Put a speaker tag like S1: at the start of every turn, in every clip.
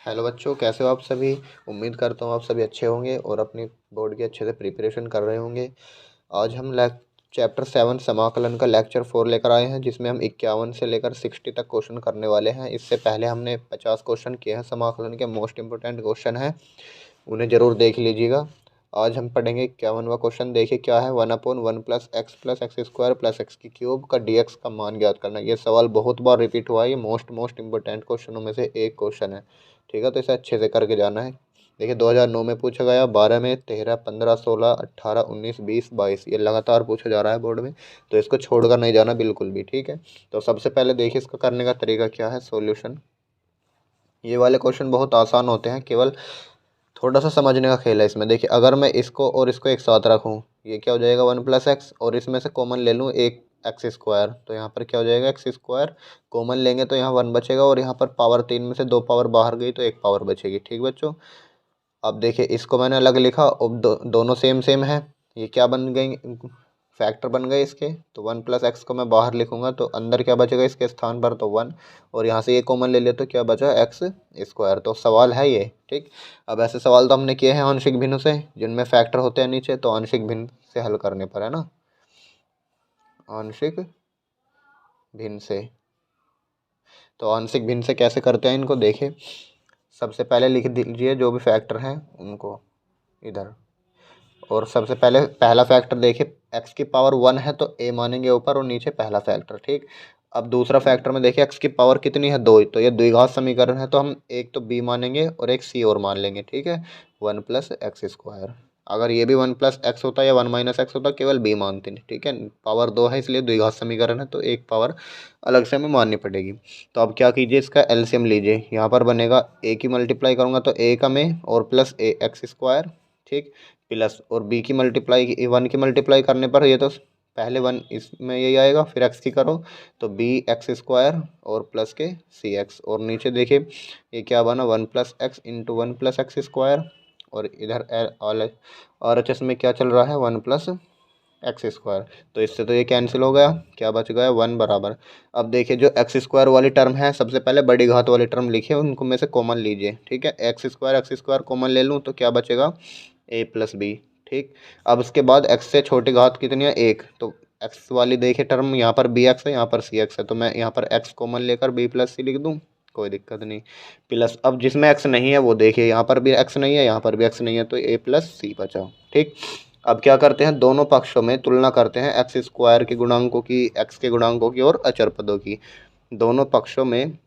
S1: Hello बच्चों, कैसे हो आप सभी। उम्मीद करता हूँ आप सभी अच्छे होंगे और अपनी बोर्ड की अच्छे से प्रिपरेशन कर रहे होंगे। आज हम चैप्टर 7 समाकलन का लेक्चर 4 लेकर आए हैं, जिसमें हम 51 से लेकर 60 तक क्वेश्चन करने वाले हैं। इससे पहले हमने 50 क्वेश्चन किए हैं। समाकलन के मोस्ट इंपॉर्टेंट क्वेश्चन हैं, उन्हें ज़रूर देख लीजिएगा। आज हम पढ़ेंगे 51वां क्वेश्चन। देखिए क्या है, 1/1 plus x square plus x की क्यूब का डीएक्स का मान ज्ञात करना। ये सवाल बहुत बार रिपीट हुआ है, ये मोस्ट इंपॉर्टेंट क्वेश्चनों में से एक क्वेश्चन है। ठीक है, तो इसे अच्छे से करके जाना है। देखिए 2009 में पूछा गया, 12 में, 13, 15, 16, 18, 19, 20, 22, ये लगातार पूछा जा रहा है बोर्ड में, तो इसको छोड़कर नहीं जाना बिल्कुल भी। ठीक है, तो सबसे पहले देखिए इसका करने का तरीका क्या है। सॉल्यूशन, ये वाले क्वेश्चन बहुत आसान होते हैं, केवल थोड़ा सा समझने का खेल है इसमें। देखिए अगर मैं इसको और इसको एक साथ रखूँ, ये क्या हो जाएगा 1 + x, और इसमें से कॉमन ले लूँ एक एक्स स्क्वायर, तो यहाँ पर क्या हो जाएगा एक्स स्क्वायर। कॉमन लेंगे तो यहाँ 1 बचेगा, और यहाँ पर पावर 3 में से 2 पावर बाहर गई तो 1 पावर बचेगी। ठीक बच्चों, अब देखिए इसको मैंने अलग लिखा, अब दोनों सेम सेम है, ये क्या बन गई, फैक्टर बन गए इसके। तो 1 + x को मैं बाहर लिखूंगा तो अंदर क्या बचेगा इसके स्थान पर, तो 1, और यहाँ से ये कॉमन ले ले तो क्या बचा एक्स स्क्वायर। तो सवाल है ये। ठीक, अब ऐसे सवाल तो हमने किए हैं आंशिक भिन्न से, जिनमें फैक्टर होते हैं नीचे, तो आंशिक भिन्न से हल करने पर, है ना, आंशिक भिन्न से। तो आंशिक भिन्न से कैसे करते हैं इनको, देखिए सबसे पहले लिख दीजिए जो भी फैक्टर हैं उनको इधर। और सबसे पहले पहला फैक्टर देखिए, एक्स की पावर 1 है तो ए मानेंगे ऊपर और नीचे पहला फैक्टर। ठीक, अब दूसरा फैक्टर में देखिए एक्स की पावर कितनी है, 2, तो ये द्विघात समीकरण है, तो हम एक तो बी मानेंगे और एक सी और मान लेंगे। ठीक है, 1 + x²। अगर ये भी 1 + x होता या 1 - x होता, केवल बी मानते नहीं। ठीक है, पावर 2 है इसलिए द्विघात समीकरण है, तो एक पावर अलग से हमें माननी पड़ेगी। तो अब क्या कीजिए, इसका एलसीएम लीजिए। यहाँ पर बनेगा ए की मल्टीप्लाई करूँगा तो ए का में, और प्लस ए x²। ठीक, प्लस और बी की मल्टीप्लाई 1 की मल्टीप्लाई करने पर ये तो पहले 1 इसमें यही आएगा, फिर एक्स की करो तो बी x² और प्लस के सी एक्स, और नीचे देखिए ये क्या बना, 1 + x इंटू 1 + x²। और इधर आर एच एस में क्या चल रहा है, 1 + x²। तो इससे तो ये कैंसिल हो गया, क्या बच गया 1 बराबर। अब देखिए जो x² वाली टर्म है, सबसे पहले बड़ी घात वाली टर्म लिखिए, उनको में से कॉमन लीजिए। ठीक है, x² कॉमन ले लूँ तो क्या बचेगा a + b। ठीक, अब उसके बाद x से छोटी घात कितनी है, 1, तो x वाली देखिए टर्म, यहाँ पर bx है, यहाँ पर cx है, तो मैं यहाँ पर x कॉमन लेकर b + c लिख दूँ, कोई दिक्कत नहीं। प्लस अब जिसमें x नहीं है वो देखिए, यहाँ पर भी x नहीं है, यहाँ पर भी x नहीं है, तो a + c बचा। ठीक, अब क्या करते हैं, दोनों पक्षों में तुलना करते हैं, x² के गुणांकों की, x के गुणांकों की और अचर पदों की। दोनों पक्षों में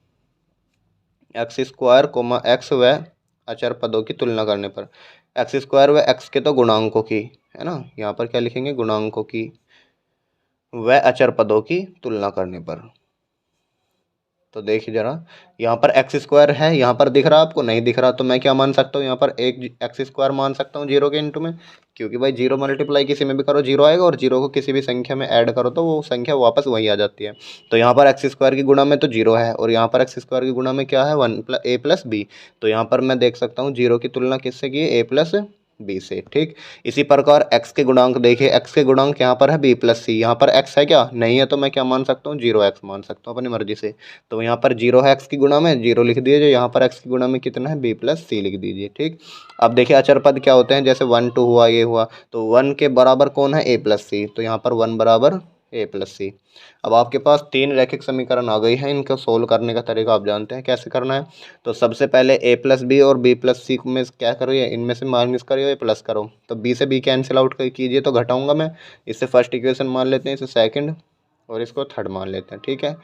S1: x² x व अचर पदों की तुलना करने पर, x² व x के तो गुणांकों की, है ना, यहाँ पर क्या लिखेंगे, गुणांकों की व अचर पदों की तुलना करने पर। तो देखिए जरा, यहाँ पर x² है, यहाँ पर दिख रहा, आपको नहीं दिख रहा, तो मैं क्या मान सकता हूँ, यहाँ पर एक x² मान सकता हूँ 0 के इंटू में, क्योंकि भाई 0 मल्टीप्लाई किसी में भी करो 0 आएगा, और 0 को किसी भी संख्या में ऐड करो तो वो संख्या वापस वही आ जाती है। तो यहाँ पर x² की गुणा में तो 0 है, और यहाँ पर x² की गुणा में क्या है, a + b। तो यहाँ पर मैं देख सकता हूँ 0 की तुलना किससे की है, a + b से। ठीक, इसी प्रकार x के गुणांक देखिए, x के गुणांक यहाँ पर है b + c, यहाँ पर x है क्या, नहीं है, तो मैं क्या मान सकता हूँ, 0x मान सकता हूँ अपनी मर्जी से। तो यहाँ पर 0 है x की गुणा में, 0 लिख दीजिए, यहाँ पर x की गुणा में कितना है, b + c लिख दीजिए। ठीक, अब देखिए अचर पद क्या होते हैं, जैसे 1 2 हुआ, ये हुआ, तो 1 के बराबर कौन है, a + c, तो यहाँ पर 1 बराबर a + c। अब आपके पास 3 रैखिक समीकरण आ गई हैं, इनको सोल्व करने का तरीका आप जानते हैं कैसे करना है। तो सबसे पहले a + b और b + c में क्या करिए, इनमें से माइनस करिए, प्लस करो, तो b से b कैंसिल आउट कीजिए, तो घटाऊंगा मैं, इससे फर्स्ट इक्वेशन मान लेते हैं, इसे सेकंड, और इसको थर्ड मान लेते हैं। ठीक है,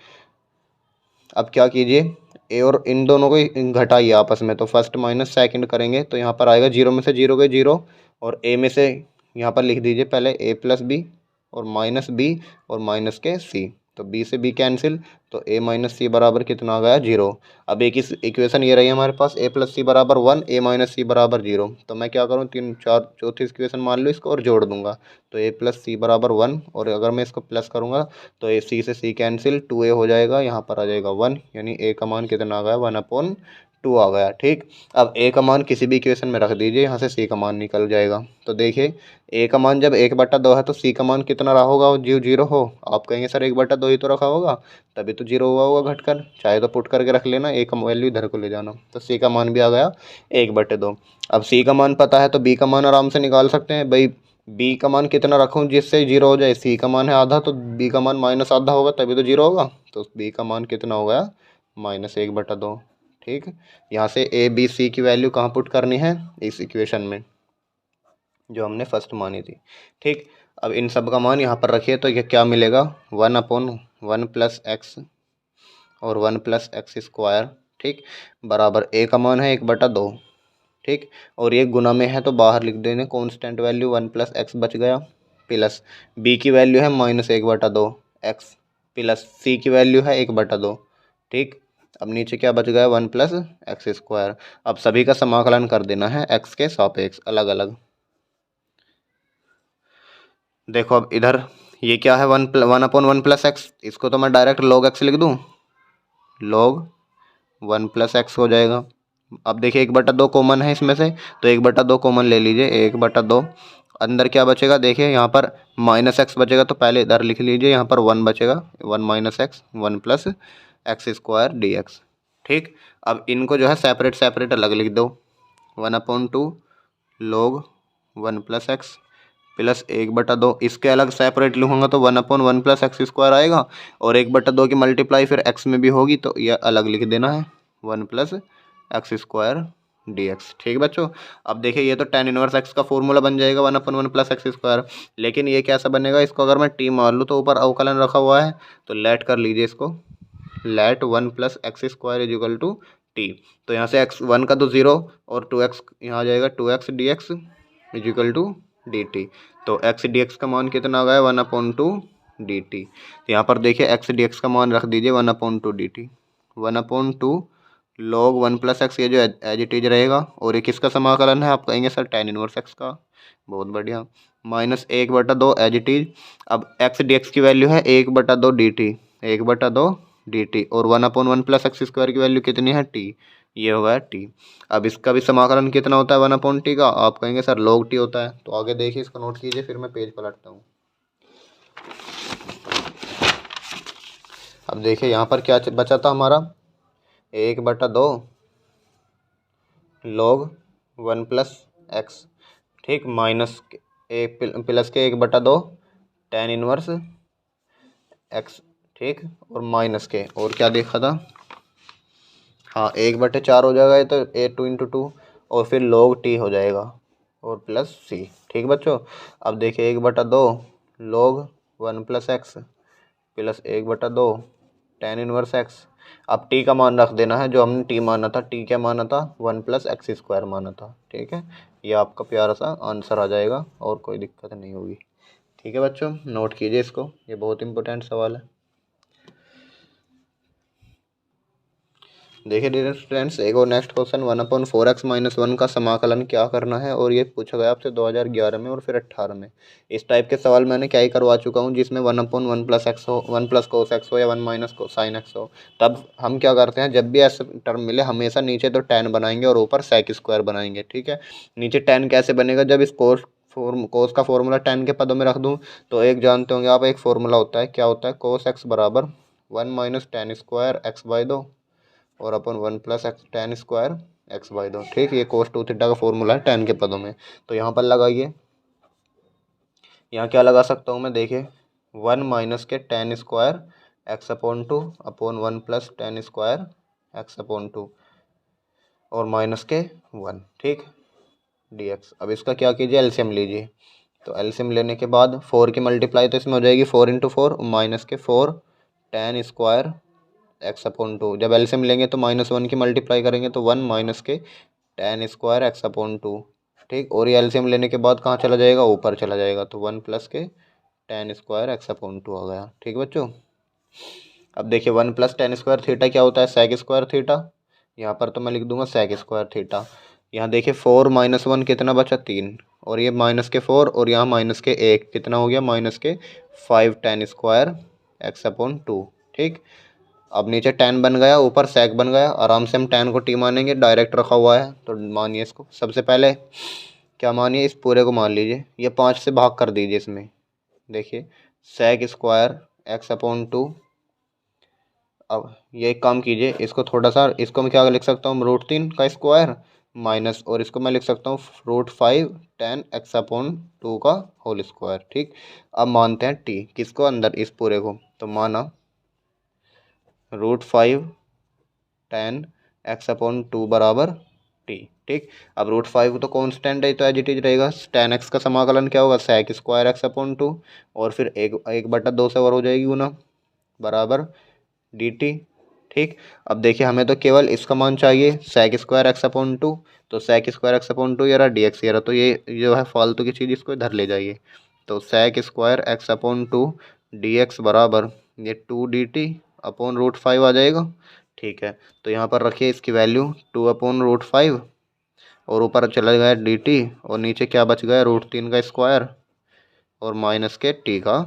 S1: अब क्या कीजिए, ए और इन दोनों को घटाइए आपस में, तो फर्स्ट माइनस सेकंड करेंगे, तो यहाँ पर आएगा 0 में से 0 गए 0, और ए में से यहाँ पर लिख दीजिए पहले a + b, और -b, और माइनस के c, तो b से b कैंसिल, तो a - c बराबर कितना आ गया, 0। अब एक इस इक्वेशन ये रही हमारे पास, a + c बराबर 1, a - c बराबर 0, तो मैं क्या करूँ, 3 4 चौथी इक्वेशन मान लो इसको और जोड़ दूंगा, तो a + c बराबर 1, और अगर मैं इसको प्लस करूँगा तो c से c कैंसिल, 2a हो जाएगा, यहाँ पर आ जाएगा 1, यानी a का मान कितना आ गया, 1/2। 2 आ गया। ठीक, अब ए का मान किसी भी इक्वेशन में रख दीजिए, यहाँ से सी का मान निकल जाएगा। तो देखिए ए का मान जब 1/2 है तो सी का मान कितना रहा होगा, जो 0 हो। आप कहेंगे सर 1/2 ही तो रखा होगा, तभी तो 0 हुआ होगा घटकर। चाहे तो पुट करके रख लेना, ए का वैल्यू इधर को ले जाना, तो सी का मान भी आ गया 1/2। अब सी का मान पता है तो बी का मान आराम से निकाल सकते हैं भाई। बी का मान कितना रखूं जिससे 0 हो जाए, सी का मान है आधा, तो बी का मान -आधा होगा तभी तो 0 होगा। तो बी का मान कितना हो गया, -1/2। ठीक, यहाँ से ए बी सी की वैल्यू कहाँ पुट करनी है, इस इक्वेशन में जो हमने फर्स्ट मानी थी। ठीक, अब इन सब का मान यहाँ पर रखिए तो ये क्या मिलेगा, 1/1 + x और 1 + x²। ठीक, बराबर ए का मान है 1/2। ठीक, और ये गुना में है तो बाहर लिख देने कांस्टेंट वैल्यू 1 + x बच गया, प्लस बी की वैल्यू है -1/2 x, प्लस सी की वैल्यू है 1/2। ठीक, अब नीचे क्या बच गया, 1 + x²। अब सभी का समाकलन कर देना है x के सापेक्ष अलग अलग। देखो अब इधर ये क्या है, 1/1 + x, इसको तो मैं डायरेक्ट log x लिख दूँ, log 1 + x हो जाएगा। अब देखिए 1/2 कॉमन है इसमें से, तो 1/2 कॉमन ले लीजिए, 1/2 अंदर क्या बचेगा, देखिए यहाँ पर -x बचेगा तो पहले इधर लिख लीजिए, यहाँ पर 1 बचेगा, 1 - x 1 + x² dx। ठीक, अब इनको जो है सेपरेट सेपरेट अलग लिख दो, 1/2 log 1 + x प्लस 1/2, इसके अलग सेपरेट लिखूंगा तो 1/1 + x² आएगा, और 1/2 की मल्टीप्लाई फिर x में भी होगी तो यह अलग लिख देना है, 1 + x² dx। ठीक बच्चों, अब देखिए ये तो tan इनवर्स x का फॉर्मूला बन जाएगा 1/1 + x², लेकिन ये कैसा बनेगा, इसको अगर मैं t मान लूँ तो ऊपर अवकलन रखा हुआ है, तो लेट कर लीजिए इसको, लेट 1 + x² = t। तो यहाँ से x1 का तो 0 और 2x यहाँ आ जाएगा, 2x dx = dt। तो x dx का मान कितना आ गया, 1/2 dt। तो यहाँ पर देखिए x dx का मान रख दीजिए 1/2 dt, 1/2 log 1 + x, ये जो एज इट इज रहेगा। और ये किसका समाकलन है, आप कहेंगे सर tan इनवर्स x का, बहुत बढ़िया, -1/2 एज इट इज। अब x dx की वैल्यू है 1/2 dt, 1/2 dt, और 1/1 + x² की वैल्यू कितनी है, t, ये होगा t। अब इसका भी समाकलन कितना होता है 1/t का, आप कहेंगे सर log t होता है। तो आगे देखिए, इसको नोट कीजिए, फिर मैं पेज पलटता हूँ। अब देखिए यहाँ पर क्या बचा था हमारा, 1/2 log 1 + x। ठीक, माइनस प्लस के 1/2 tan इनवर्स x। ठीक, और माइनस के, और क्या देखा था, हाँ 1/4 हो जाएगा ये तो, 2 × 2, और फिर log t हो जाएगा, और प्लस c। ठीक बच्चों, अब देखिए 1/2 log 1 + x plus 1/2 tan inverse x। अब t का मान रख देना है, जो हमने t माना था, t क्या माना था, 1 + x² माना था। ठीक है, ये आपका प्यारा सा आंसर आ जाएगा और कोई दिक्कत नहीं होगी। ठीक है बच्चों, नोट कीजिए इसको, ये बहुत इंपॉर्टेंट सवाल है। देखिए डियर स्टूडेंट्स, एक और नेक्स्ट क्वेश्चन, 1/4x - 1 का समाकलन क्या करना है, और ये पूछा गया आपसे 2011 में और फिर 18 में। इस टाइप के सवाल मैंने क्या ही करवा चुका हूँ, जिसमें 1/1 + x हो, 1 + cos x हो, या 1 - sin x हो। तब हम क्या करते हैं, जब भी ऐसा टर्म मिले हमेशा नीचे तो tan बनाएंगे और ऊपर sec² बनाएंगे। ठीक है, नीचे tan कैसे बनेगा, जब इस कोस का फॉर्मूला tan के पदों में रख दूँ, तो एक जानते होंगे आप, एक फॉर्मूला होता है, क्या होता है, cos x = 1 - tan² x/2 और अपन 1 + x tan² x/2। ठीक, ये cos 2 थीटा का फॉर्मूला है tan के पदों में। तो यहाँ पर लगाइए, यहाँ क्या लगा सकता हूँ मैं, देखिए 1 - के tan² x/2 upon 1 + tan² x/2 और माइनस के 1। ठीक, dx। अब इसका क्या कीजिए, एलसीएम लीजिए। तो एलसीएम लेने के बाद 4 की मल्टीप्लाई तो इसमें हो जाएगी, 4 × 4 -4 tan² x/2। जब एलसीएम लेंगे तो -1 की मल्टीप्लाई करेंगे तो 1 - के tan² x/2। ठीक, और ये एलसीएम लेने के बाद कहाँ चला जाएगा, ऊपर चला जाएगा, तो 1 + के tan² x/2 आ गया। ठीक बच्चों, अब देखिए 1 + tan² थीटा क्या होता है, sec² थीटा। यहाँ पर तो मैं लिख दूंगा sec² थीटा। यहाँ देखिए 4 - 1 कितना बचा, 3, और ये -4 और यहाँ -1 कितना हो गया, -5 tan² x/2। ठीक, अब नीचे tan बन गया, ऊपर sec बन गया, आराम से हम tan को t मानेंगे, डायरेक्ट रखा हुआ है तो मानिए इसको। सबसे पहले क्या मानिए, इस पूरे को मान लीजिए, ये 5 से भाग कर दीजिए इसमें। देखिए sec स्क्वायर x अपॉन 2। अब ये एक काम कीजिए, इसको थोड़ा सा, इसको मैं क्या लिख सकता हूँ, √3 का स्क्वायर माइनस, और इसको मैं लिख सकता हूँ √5 tan x अपॉन 2 का होल स्क्वायर। ठीक, अब मानते हैं t किसको, अंदर इस पूरे को, तो माना √5 tan x अपॉन 2 बराबर t। ठीक, अब √5 तो कॉन्स्टेंट है तो एज इट इज रहेगा। tan x का समाकलन क्या होगा, sec स्क्वायर x अपॉन 2, और फिर 1/2 से और हो जाएगी गुना, बराबर dt। ठीक, अब देखिए हमें तो केवल इसका मान चाहिए, sec स्क्वायर x अपॉन 2, तो sec स्क्वायर x अपॉन 2 ये रहा, dx ये रहा, तो ये जो है फालतू की चीज़, इसको इधर ले जाइए। तो sec square x upon 2 dx बराबर ये 2 dt अपॉन √5 आ जाएगा। ठीक है, तो यहाँ पर रखिए इसकी वैल्यू 2 अपॉन √5, और ऊपर चला गया dt, और नीचे क्या बच गया, √3 का स्क्वायर और माइनस के t का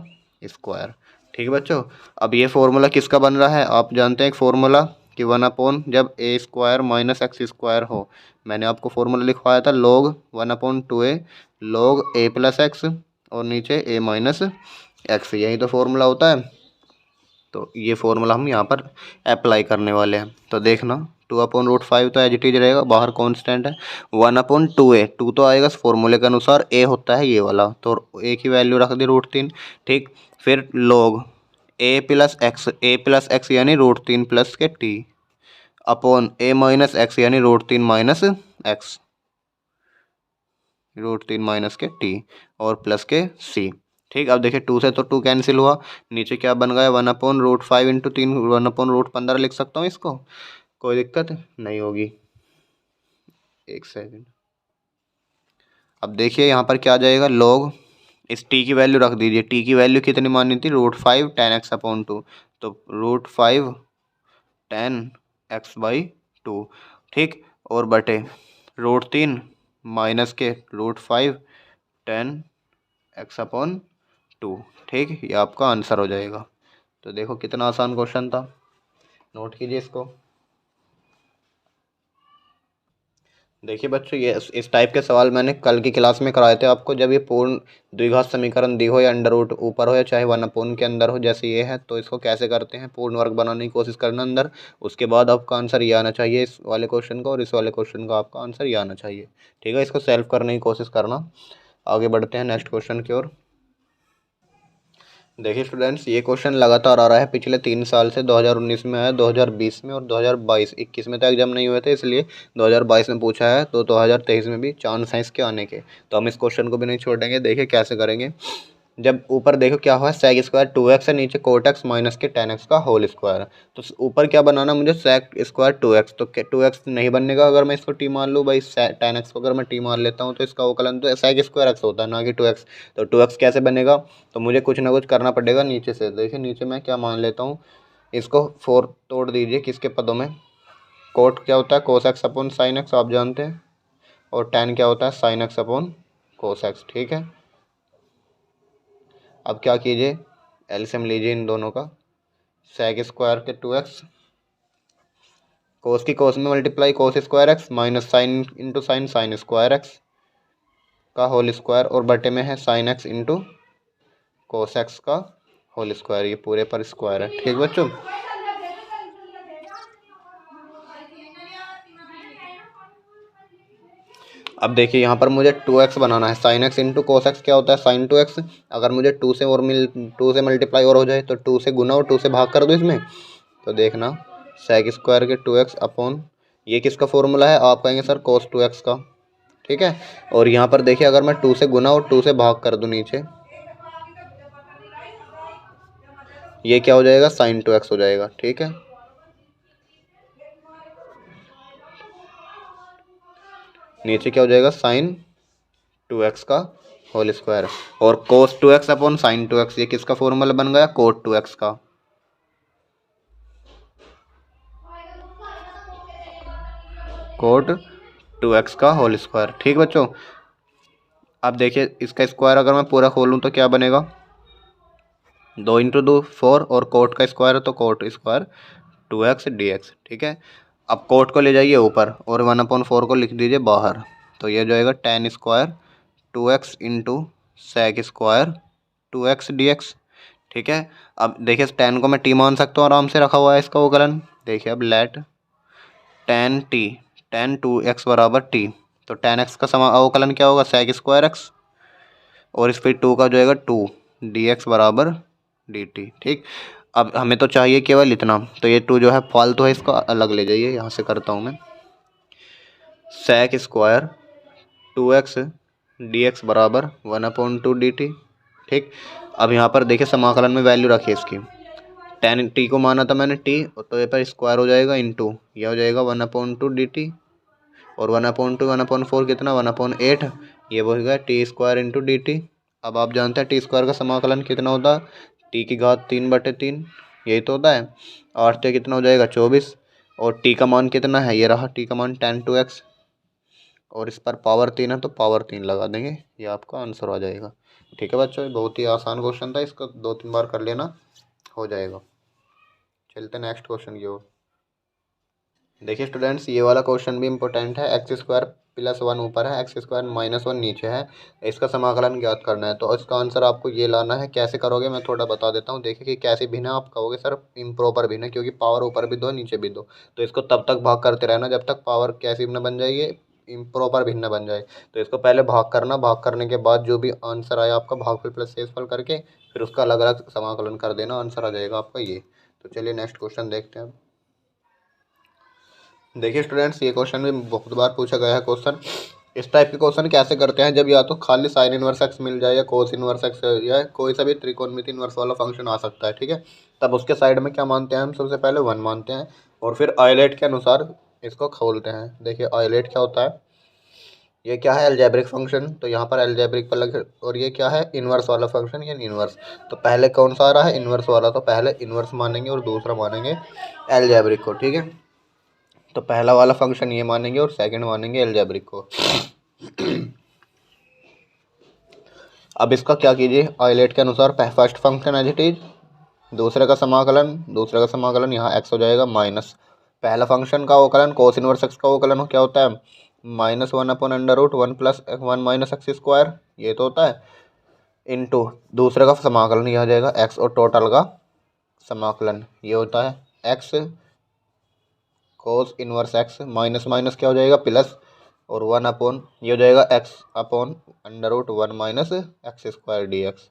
S1: स्क्वायर। ठीक है बच्चों, अब ये फॉर्मूला किसका बन रहा है, आप जानते हैं एक फॉर्मूला कि 1 अपॉन जब a square minus x square हो, मैंने आपको फॉर्मूला लिखवाया था log 1 upon 2a log a plus x, और नीचे a माइनस एक्स, यही तो फॉर्मूला होता है। तो ये फॉर्मूला हम यहाँ पर अप्लाई करने वाले हैं। तो देखना 2 अपॉन √5 तो एज इट इज रहेगा, बाहर कांस्टेंट है। 1 अपॉन 2a, 2 तो आएगा फॉर्मूले के अनुसार, a होता है ये वाला, तो a की वैल्यू रख दी √3। ठीक, फिर log a प्लस एक्स यानी √3 प्लस के t upon a minus x यानी √3 माइनस एक्स, √3 माइनस के t और प्लस के c। ठीक, अब देखिए 2 से तो 2 कैंसिल हुआ, नीचे क्या बन गया, 1 अपॉन √5 इंटू 3, 1 अपॉन √15 लिख सकता हूँ इसको, कोई दिक्कत नहीं होगी। एक सेकंड, अब देखिए यहाँ पर क्या आ जाएगा, log इस t की वैल्यू रख दीजिए, t की वैल्यू कितनी मानी थी, √5 tan x अपॉन 2, तो √5 tan x बाई 2। ठीक, और बटे √3 माइनस के √5 tan x अपॉन 2। ठीक, ये आपका आंसर हो जाएगा। तो देखो कितना आसान क्वेश्चन था, नोट कीजिए इसको। देखिए बच्चों, ये इस टाइप के सवाल मैंने कल की क्लास में कराए थे आपको, जब ये पूर्ण द्विघात समीकरण दी हो या अंडर रूट ऊपर हो या चाहे 1 अपॉन के अंदर हो, जैसे ये है, तो इसको कैसे करते हैं, पूर्ण वर्ग बनाने की कोशिश करना अंदर, उसके बाद आपका आंसर ये आना चाहिए इस वाले क्वेश्चन का, और इस वाले क्वेश्चन का आपका आंसर ये आना चाहिए। ठीक है, इसको सेल्व करने की कोशिश करना। आगे बढ़ते हैं नेक्स्ट क्वेश्चन की ओर। देखिए स्टूडेंट्स, ये क्वेश्चन लगातार आ रहा है पिछले 3 साल से, 2019 में आया, 2020 में, और 2022-21 में तो एग्जाम नहीं हुए थे, इसलिए 2022 में पूछा है, तो 2023 में भी चांस है इसके आने के। तो हम इस क्वेश्चन को भी नहीं छोड़ेंगे। देखिए कैसे करेंगे, जब ऊपर देखो क्या हुआ, sec स्क्वायर 2x है, नीचे cot x माइनस के tan x का होल स्क्वायर। तो ऊपर क्या बनाना मुझे, sec स्क्वायर 2x, तो 2x नहीं बनने का, अगर मैं इसको t मान लूँ भाई, tan x को अगर मैं t मान लेता हूँ तो इसका अवकलन तो sec स्क्वायर x होता है, ना कि 2x। तो 2x कैसे बनेगा, तो मुझे कुछ ना कुछ करना पड़ेगा नीचे से। देखिए नीचे मैं क्या मान लेता हूँ, इसको 4 तोड़ दीजिए किसके पदों में, कोट क्या होता है, cos x upon sine x आप जानते हैं, और tan क्या होता है, sine x upon cos x। ठीक है, अब क्या कीजिए, एलसीएम लीजिए इन दोनों का, sec स्क्वायर के 2x, कोस की कोस में multiply cos square x minus sine into sine sine square x का होल स्क्वायर, और बटे में है sine x into cos x का होल स्क्वायर, ये पूरे पर स्क्वायर है। ठीक बच्चों, अब देखिए यहाँ पर मुझे 2x बनाना है, sine x into cos x क्या होता है, साइन 2x। अगर मुझे 2 से मल्टीप्लाई और हो जाए तो 2 से गुना और 2 से भाग कर दो इसमें, तो देखना sec स्क्वायर के 2x अपॉन, ये किसका फॉर्मूला है, आप कहेंगे सर cos 2x का। ठीक है, और यहाँ पर देखिए अगर मैं 2 से गुना और 2 से भाग कर दूँ नीचे, ये क्या हो जाएगा, साइन 2x हो जाएगा। ठीक है, नीचे क्या हो जाएगा, साइन 2x का होल स्क्वायर, और cos 2x upon sine 2x, ये किसका फॉर्मूला बन गया, cot 2x का। cot 2x का होल स्क्वायर। ठीक बच्चों, अब देखिए इसका स्क्वायर अगर मैं पूरा खोलूँ तो क्या बनेगा, 2 इंटू 2 4, और कोट का स्क्वायर है तो कोट स्क्वायर 2x/dx। ठीक है, अब कोट को ले जाइए ऊपर और 1/4 को लिख दीजिए बाहर, तो ये जाएगा tan square 2x into sec square 2x/dx। ठीक है, अब देखिए tan को मैं t मान सकता हूँ, आराम से रखा हुआ है इसका अवकलन। देखिए अब late tan t, tan 2x बराबर t, तो tan x का अवकलन क्या होगा, sec स्क्वायर x, और इस फिर 2 का जो है 2 dx बराबर dt। ठीक, अब हमें तो चाहिए केवल इतना, तो ये 2 जो है फालतू है, इसको अलग ले जाइए, यहाँ से करता हूँ मैं। sec स्क्वायर 2x dx बराबर 1/2 dt। ठीक, अब यहाँ पर देखिए समाकलन में वैल्यू रखिए इसकी, tan t को माना था मैंने t, तो ये पर स्क्वायर हो जाएगा इंटू यह हो जाएगा 1/2 dt, और 1/2 1/4 कितना 1/8, ये हो गया T square into D T. अब आप जानते हैं टी स्क्वायर का समाकलन कितना होता है, टी की घात 3/3, यही तो होता है। 8 से कितना हो जाएगा 24, और टी का मान कितना है, ये रहा टी का मान tan 2x, और इस पर पावर 3 है तो पावर 3 लगा देंगे, ये आपका आंसर आ जाएगा। ठीक है बच्चों, बहुत ही आसान क्वेश्चन था, इसको 2-3 बार कर लेना, हो जाएगा। चलते नेक्स्ट क्वेश्चन की ओर। देखिए स्टूडेंट्स, ये वाला क्वेश्चन भी इंपॉर्टेंट है। x² + 1 ऊपर है, x² - 1 नीचे है, इसका समाकलन ज्ञात करना है। तो इसका आंसर आपको ये लाना है। कैसे करोगे मैं थोड़ा बता देता हूँ। देखिए कि कैसे भिन्न है, आप कहोगे सर इम्प्रॉपर भिन्न है, क्योंकि पावर ऊपर भी दो नीचे भी दो, तो इसको तब तक भाग करते रहना जब तक पावर कैसी भिन्न बन जाएगी, इम्प्रॉपर भिन्न बन जाए। तो इसको पहले भाग करना, भाग करने के बाद जो भी आंसर आया आपका भागफल प्लस शेषफल करके फिर उसका अलग अलग समाकलन कर देना, आंसर आ जाएगा आपका ये। तो चलिए नेक्स्ट क्वेश्चन देखते हैं। देखिए स्टूडेंट्स, ये क्वेश्चन भी बहुत बार पूछा गया है क्वेश्चन। इस टाइप के क्वेश्चन कैसे करते हैं, जब या तो खाली साइन इनवर्स एक्स मिल जाए या कोस इनवर्स एक्स या कोई सा भी त्रिकोणमिति इनवर्स वाला फंक्शन आ सकता है। ठीक है, तब उसके साइड में क्या मानते हैं हम, सबसे पहले 1 मानते हैं और फिर आइलेट के अनुसार इसको खोलते हैं। देखिए आइलेट क्या होता है, ये क्या है अलजेब्रिक फंक्शन, तो यहाँ पर अलजेब्रिक पर लगे, और ये क्या है इनवर्स वाला फंक्शन, ये इनवर्स। तो पहले कौन सा आ रहा है, इनवर्स वाला, तो पहले इनवर्स मानेंगे और दूसरा मानेंगे अलजेब्रिक को। ठीक है, तो पहला वाला फंक्शन ये मानेंगे और सेकंड मानेंगे अलजेब्रिक को। अब इसका क्या कीजिए, आइलेट के अनुसार first function as it is, दूसरे का समाकलन यहाँ एक्स हो जाएगा माइनस पहला फंक्शन का अवकलन कोस इनवर्स एक्स का अवकलन क्या होता है, -1/√1 + 1 - x², ये तो होता है, इनटू दूसरे का समाकलन यह आ जाएगा एक्स, और टोटल का समाकलन ये होता है x cos inverse x minus minus क्या हो जाएगा प्लस, और 1 ये हो जाएगा x/√1 - x² dx।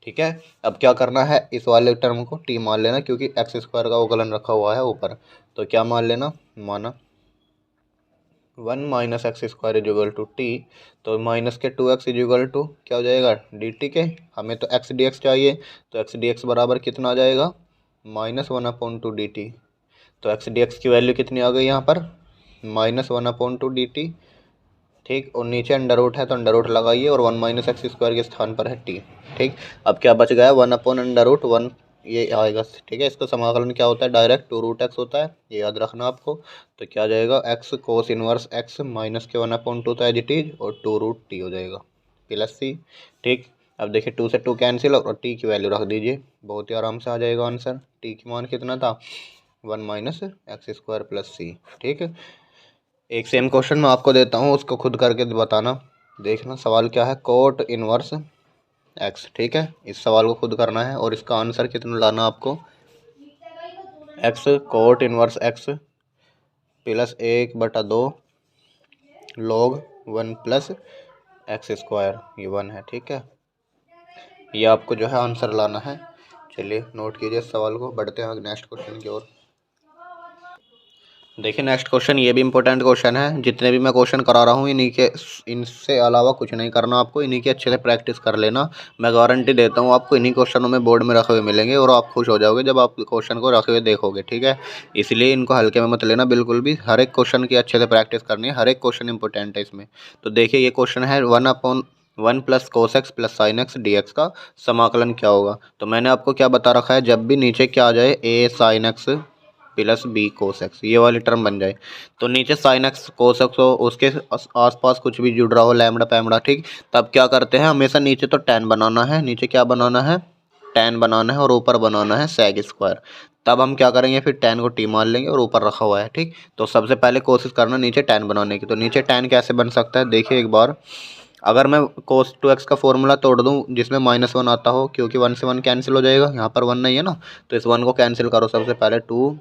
S1: ठीक है, अब क्या करना है, इस वाले टर्म को t मान लेना, क्योंकि x² का अवकलन रखा हुआ है ऊपर, तो क्या मान लेना, माना 1 - x² = t, तो माइनस के 2x = क्या हो जाएगा dt के, हमें तो x dx चाहिए, तो x dx बराबर कितना आ जाएगा -1/2 dt। तो x dx की वैल्यू कितनी आ गई यहाँ पर -1/2 dt। ठीक, और नीचे अंडर रूट है तो अंडर रूट लगाइए, और 1 - x² के स्थान पर है t। ठीक, अब क्या बच गया 1/√1 ये आएगा। ठीक है, इसका समाकलन क्या होता है, डायरेक्ट 2√x होता है, ये याद रखना आपको। तो क्या आ जाएगा x cos inverse x minus के 1/2 था एज इट इज, और 2√t हो जाएगा प्लस c। ठीक, अब देखिए 2 से 2 कैंसिल, और t की वैल्यू रख दीजिए, बहुत ही आराम से आ जाएगा आंसर। t की मान कितना था 1 - x² + c। ठीक है, एक सेम क्वेश्चन मैं आपको देता हूँ, उसको खुद करके बताना। देखना सवाल क्या है, कोट इनवर्स एक्स। ठीक है, इस सवाल को खुद करना है, और इसका आंसर कितना लाना आपको, x cot inverse x + 1/2 log 1 + x², ये 1 है। ठीक है, ये आपको जो है आंसर लाना है। चलिए नोट कीजिए इस सवाल को, बढ़ते हैं नेक्स्ट क्वेश्चन की ओर। देखिए नेक्स्ट क्वेश्चन ये भी इंपॉर्टेंट क्वेश्चन है। जितने भी मैं क्वेश्चन करा रहा हूँ इन्हीं के, इनसे अलावा कुछ नहीं करना आपको, इन्हीं की अच्छे से प्रैक्टिस कर लेना। मैं गारंटी देता हूँ आपको इन्हीं क्वेश्चनों में बोर्ड में रखे हुए मिलेंगे, और आप खुश हो जाओगे जब आप क्वेश्चन को रखे हुए देखोगे। ठीक है, इसलिए इनको हल्के में मत लेना बिल्कुल भी, हर एक क्वेश्चन की अच्छे से प्रैक्टिस करनी है, हर एक क्वेश्चन इंपॉर्टेंट है इसमें। तो देखिए ये क्वेश्चन है 1/1 + cos x + sin x dx का समाकलन क्या होगा। तो मैंने आपको क्या बता रखा है, जब भी नीचे क्या आ जाए a sin x + b cos x, ये वाली टर्म बन जाए, तो नीचे sin x cos x हो, उसके आसपास कुछ भी जुड़ रहा हो लैम्बडा पैम्बडा, ठीक, तब क्या करते हैं, हमेशा नीचे तो tan बनाना है, नीचे क्या बनाना है tan बनाना है, और ऊपर बनाना है sec स्क्वायर। तब हम क्या करेंगे, फिर tan को t मान लेंगे और ऊपर रखा हुआ है, ठीक। तो सबसे पहले कोशिश करना नीचे tan बनाने की। तो नीचे tan कैसे बन सकता है, देखिए एक बार, अगर मैं cos 2x का फॉर्मूला तोड़ दूं जिसमें -1 आता हो, क्योंकि 1 से 1 कैंसिल हो जाएगा, यहाँ पर 1 नहीं है ना, तो इस 1 को कैंसिल करो सबसे पहले। 2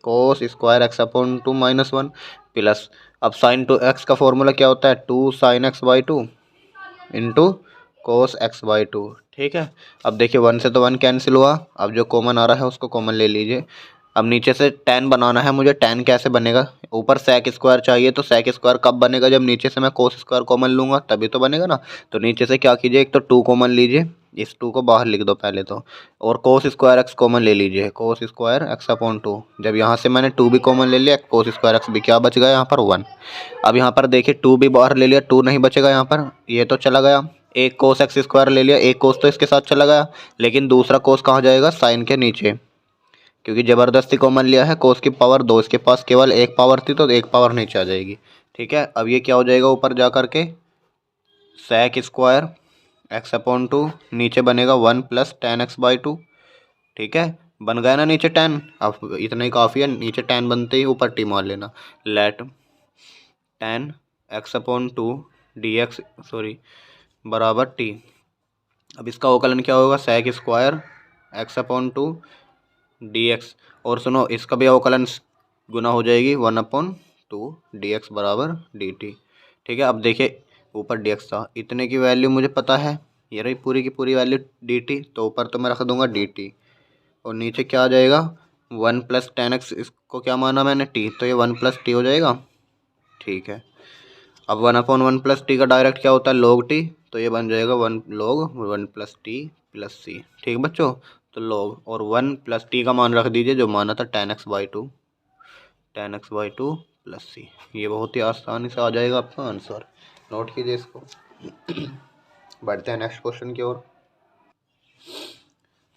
S1: cos square x upon 2 -1 plus, अब sin 2x का फॉर्मूला क्या होता है, 2 sin x by 2 into cos x by 2, ठीक है। अब देखिए 1 से तो 1 कैंसिल हुआ, अब जो कॉमन आ रहा है उसको कॉमन ले लीजिए। अब नीचे से tan बनाना है मुझे, tan कैसे बनेगा, ऊपर sec स्क्वायर चाहिए, तो sec स्क्वायर कब बनेगा, जब नीचे से मैं कोस स्क्वायर कॉमन लूँगा तभी तो बनेगा ना। तो नीचे से क्या कीजिए, एक तो 2 कॉमन लीजिए, इस 2 को बाहर लिख दो पहले तो, और कोस स्क्वायर एक्स कॉमन ले लीजिए, कोस स्क्वायर एक्स अपॉन 2। जब यहाँ से मैंने 2 भी कॉमन ले लिया, कोस स्क्वायर एक्स भी, क्या बच गया यहाँ पर 1। अब यहाँ पर देखिए 2 भी बाहर ले लिया, 2 नहीं बचेगा यहाँ पर, ये तो चला गया। एक कोस एक्स स्क्वायर ले लिया, एक कोस तो इसके साथ चला गया, लेकिन दूसरा कोस कहाँ जाएगा, साइन के नीचे, क्योंकि ज़बरदस्ती कॉमन लिया है। कोस की पावर 2, इसके पास केवल एक पावर थी तो एक पावर नीचे आ जाएगी, ठीक है। अब ये क्या हो जाएगा ऊपर जा करके, sec स्क्वायर एक्स अपॉन 2, नीचे बनेगा 1 प्लस tan x बाई 2, ठीक है। बन गया ना नीचे tan, अब इतना ही काफ़ी है, नीचे tan बनते ही ऊपर t मान लेना। Let tan x upon 2 D X, sorry, बराबर t। अब इसका अवकलन क्या होगा, sec square X upon 2 D X, और सुनो इसका भी अवकलन गुना हो जाएगी 1/2 डी एक्स बराबर डी टी, ठीक है। अब देखिए ऊपर डी एक्स था, इतने की वैल्यू मुझे पता है, ये रही पूरी की पूरी वैल्यू डी टी, तो ऊपर तो मैं रख दूंगा डी टी, और नीचे क्या आ जाएगा 1 प्लस tan x, इसको क्या माना मैंने t, तो ये 1 प्लस टी हो जाएगा, ठीक है। अब 1/1 प्लस टी का डायरेक्ट क्या होता है, log t, तो ये बन जाएगा 1 log 1 प्लस टी प्लस सी, ठीक बच्चों। तो log और 1 प्लस टी का मान रख दीजिए जो माना था tan x by 2, tan x by 2 plus C. ये बहुत ही आसानी से आ जाएगा आपका आंसर, नोट कीजिए इसको। बढ़ते हैं नेक्स्ट क्वेश्चन की ओर।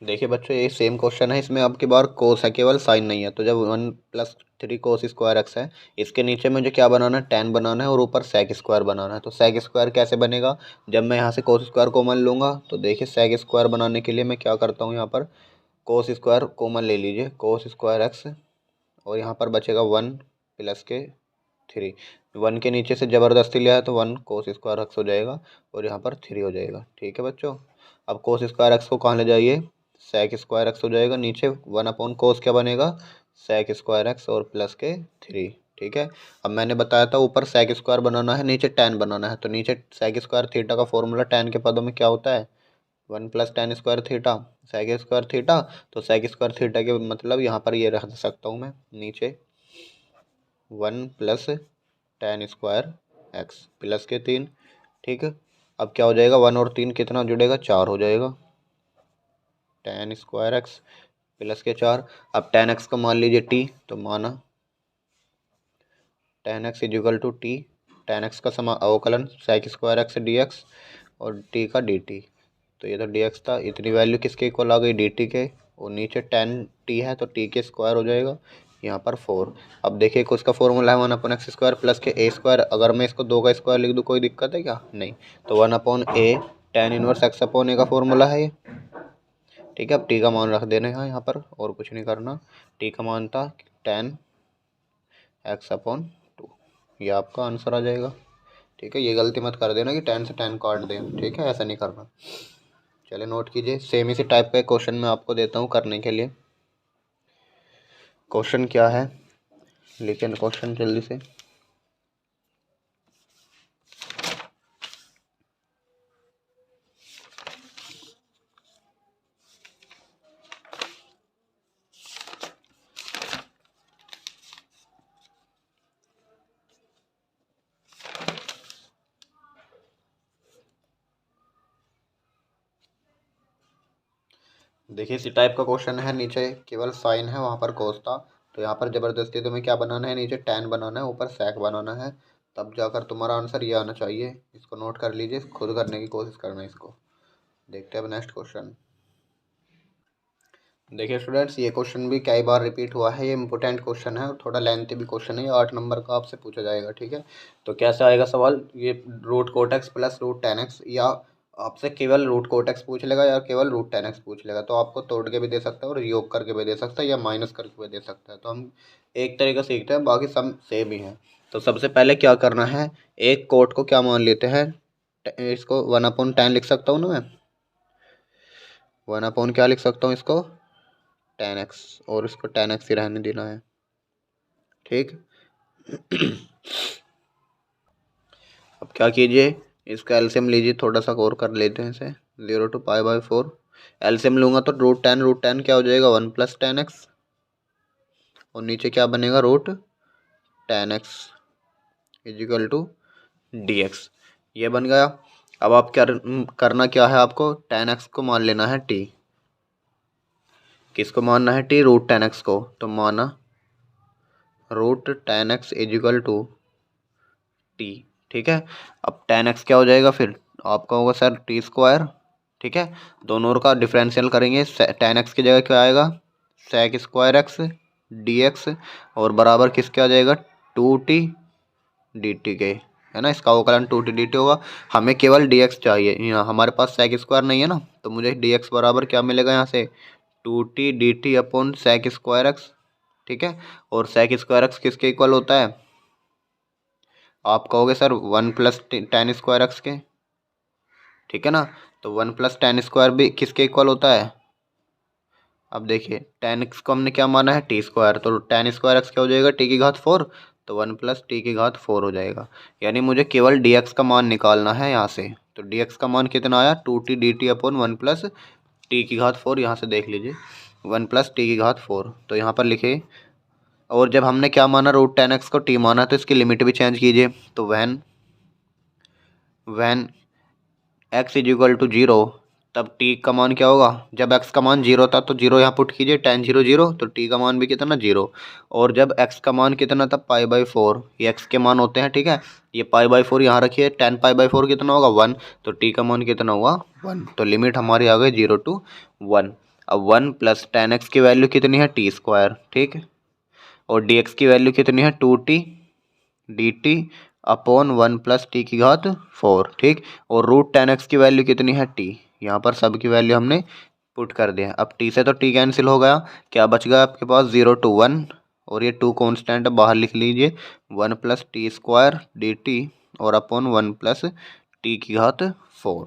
S1: देखिए बच्चों ये सेम क्वेश्चन है, इसमें अब की बार कोस है, केवल साइन नहीं है। तो जब 1 प्लस 3 कोस स्क्वायर एक्स है, इसके नीचे मुझे क्या बनाना है, tan बनाना है, और ऊपर sec स्क्वायर बनाना है। तो sec स्क्वायर कैसे बनेगा, जब मैं यहाँ से कोस स्क्वायर कॉमन लूँगा, तो देखिए sec स्क्वायर बनाने के लिए मैं क्या करता हूँ, यहाँ पर कोस स्क्वायर कॉमन ले लीजिए, कोस स्क्वायर एक्स, और यहाँ पर बचेगा 1 प्लस के 3, 1 के नीचे से ज़बरदस्ती लिया है तो 1 कोस स्क्वायर एक्स हो जाएगा, और यहाँ पर 3 हो जाएगा, ठीक है बच्चों। अब कोस स्क्वायर एक्स को कहाँ ले जाइए, sec स्क्वायर एक्स हो जाएगा, नीचे 1 कोस क्या बनेगा, sec स्क्वायर एक्स और प्लस के 3, ठीक है। अब मैंने बताया था ऊपर sec स्क्वायर बनाना है, नीचे tan बनाना है, तो नीचे sec स्क्वायर थीटा का फॉर्मूला tan के पदों में क्या होता है, 1 plus tan square theta, sec square theta, तो sec स्क्वायर थीटा के मतलब यहाँ पर ये रख सकता हूँ मैं नीचे 1 plus tan square X plus के 3, ठीक है। अब क्या हो जाएगा, 1 और 3 कितना जुड़ेगा, 4 हो जाएगा, tan स्क्वायर एक्स प्लस के 4। अब tan एक्स का मान लीजिए t, तो माना tan X is equal to T, tan X का अवकलन sec square X D X और t का डी टी, तो ये तो डी एक्स था, इतनी वैल्यू किसके इक्वल आ गई, डी टी के, और नीचे tan t है तो t के स्क्वायर हो जाएगा, यहाँ पर 4। अब देखिए कुछ का फॉर्मूला है 1/x स्क्वायर प्लस के a स्क्वायर, अगर मैं इसको 2 का स्क्वायर लिख दूँ कोई दिक्कत है क्या, नहीं। तो 1/a tan inverse x upon a का फॉर्मूला है ये, ठीक है। अब टी का मान रख देना है यहाँ पर, और कुछ नहीं करना। टी का मान था tan x अपॉन 2, ये आपका आंसर आ जाएगा, ठीक है। ये गलती मत कर देना कि tan से tan काट दें, ठीक है, ऐसा नहीं करना। चलिए नोट कीजिए, सेम इसी टाइप का क्वेश्चन मैं आपको देता हूँ करने के लिए। क्वेश्चन क्या है, लेकिन क्वेश्चन जल्दी से। देखिए इसी टाइप का क्वेश्चन है, नीचे केवल साइन है, वहाँ पर कोस था, तो यहाँ पर ज़बरदस्ती तुम्हें क्या बनाना है, नीचे tan बनाना है, ऊपर sec बनाना है, तब जाकर तुम्हारा आंसर ये आना चाहिए। इसको नोट कर लीजिए, खुद करने की कोशिश करना इसको। देखते हैं अब नेक्स्ट क्वेश्चन। देखिए स्टूडेंट्स ये क्वेश्चन भी कई बार रिपीट हुआ है, ये इंपॉर्टेंट क्वेश्चन है और थोड़ा लेंथी भी क्वेश्चन है, ये 8 नंबर का आपसे पूछा जाएगा, ठीक है। तो कैसे आएगा सवाल, ये root cot X plus root tan x या आपसे केवल रूट कोट एक्स पूछ लेगा या केवल रूट टेन एक्स पूछ लेगा, तो आपको तोड़ के भी दे सकता है और योग करके भी दे सकता है या माइनस करके भी दे सकता है। तो हम एक तरीका सीखते हैं, बाकी सब सेम ही है। तो सबसे पहले क्या करना है, एक कोट को क्या मान लेते हैं, इसको 1/10 लिख सकता हूँ ना मैं, 1/, क्या लिख सकता हूँ इसको, 10x, और इसको 10x ही रहने देना है। ठीक। अब क्या कीजिए, इसका एलसीएम लीजिए, थोड़ा सा और कर लेते हैं इसे, 0 to π/4। एलसीएम लूंगा तो रूट टेन क्या हो जाएगा, 1 + 10x, और नीचे क्या बनेगा, root 10x is equal to dx। ये बन गया। अब आप क्या करना क्या है, आपको 10x को मान लेना है t। किसको मानना है, t, रूट 10x को। तो माना root 10x is equal to T. ठीक है। अब 10x क्या हो जाएगा, फिर आपका होगा सर t²। ठीक है, दोनों का डिफरेंशियल करेंगे, 10x की जगह क्या आएगा, sec² x dx, और बराबर किसके आ जाएगा, 2t dt के, है ना। इसका अवकलन 2t dt होगा। हमें केवल dx चाहिए, यहाँ हमारे पास sec² नहीं है ना, तो मुझे dx बराबर क्या मिलेगा यहाँ से, 2t dt अपॉन sec²x। ठीक है, और sec² x किसके इक्वल होता है, आप कहोगे सर 1 + 10² x के। ठीक है ना, तो 1 + 10² भी किसके इक्वल होता है, अब देखिए 10x को हमने क्या माना है, t², तो 10² x क्या हो जाएगा, t⁴। तो 1 + t⁴ हो जाएगा। यानी मुझे केवल dx का मान निकालना है यहाँ से। तो dx का मान कितना आया, 2t dt अपॉन 1 + t⁴। यहाँ से देख लीजिए 1 + t⁴। तो यहाँ पर लिखे, और जब हमने क्या माना, रूट 10x को t माना, तो इसकी लिमिट भी चेंज कीजिए। तो वैन x इजिकल टू 0, तब t का मान क्या होगा, जब x का मान 0 था तो 0 यहाँ पुट कीजिए, 10 0 0, तो t का मान भी कितना, 0। और जब x का मान कितना था, π/4, ये x के मान होते हैं। ठीक है, ये π/4 यहाँ रखिए, 10 π/4 कितना होगा, 1, तो t का मान कितना हुआ, 1। तो लिमिट हमारी आ गई 0 to 1। अब 1 + 10x की वैल्यू कितनी है, t²। ठीक, और dx की वैल्यू कितनी है, 2t dt अपॉन 1 + t⁴। ठीक, और रूट 10x की वैल्यू कितनी है, t। यहाँ पर सब की वैल्यू हमने पुट कर दिया। अब t से तो t कैंसिल हो गया, क्या बच गया आपके पास, 0 to 1, और ये 2 कॉन्स्टेंट बाहर लिख लीजिए, 1 + t² dt और अपॉन 1 + t⁴।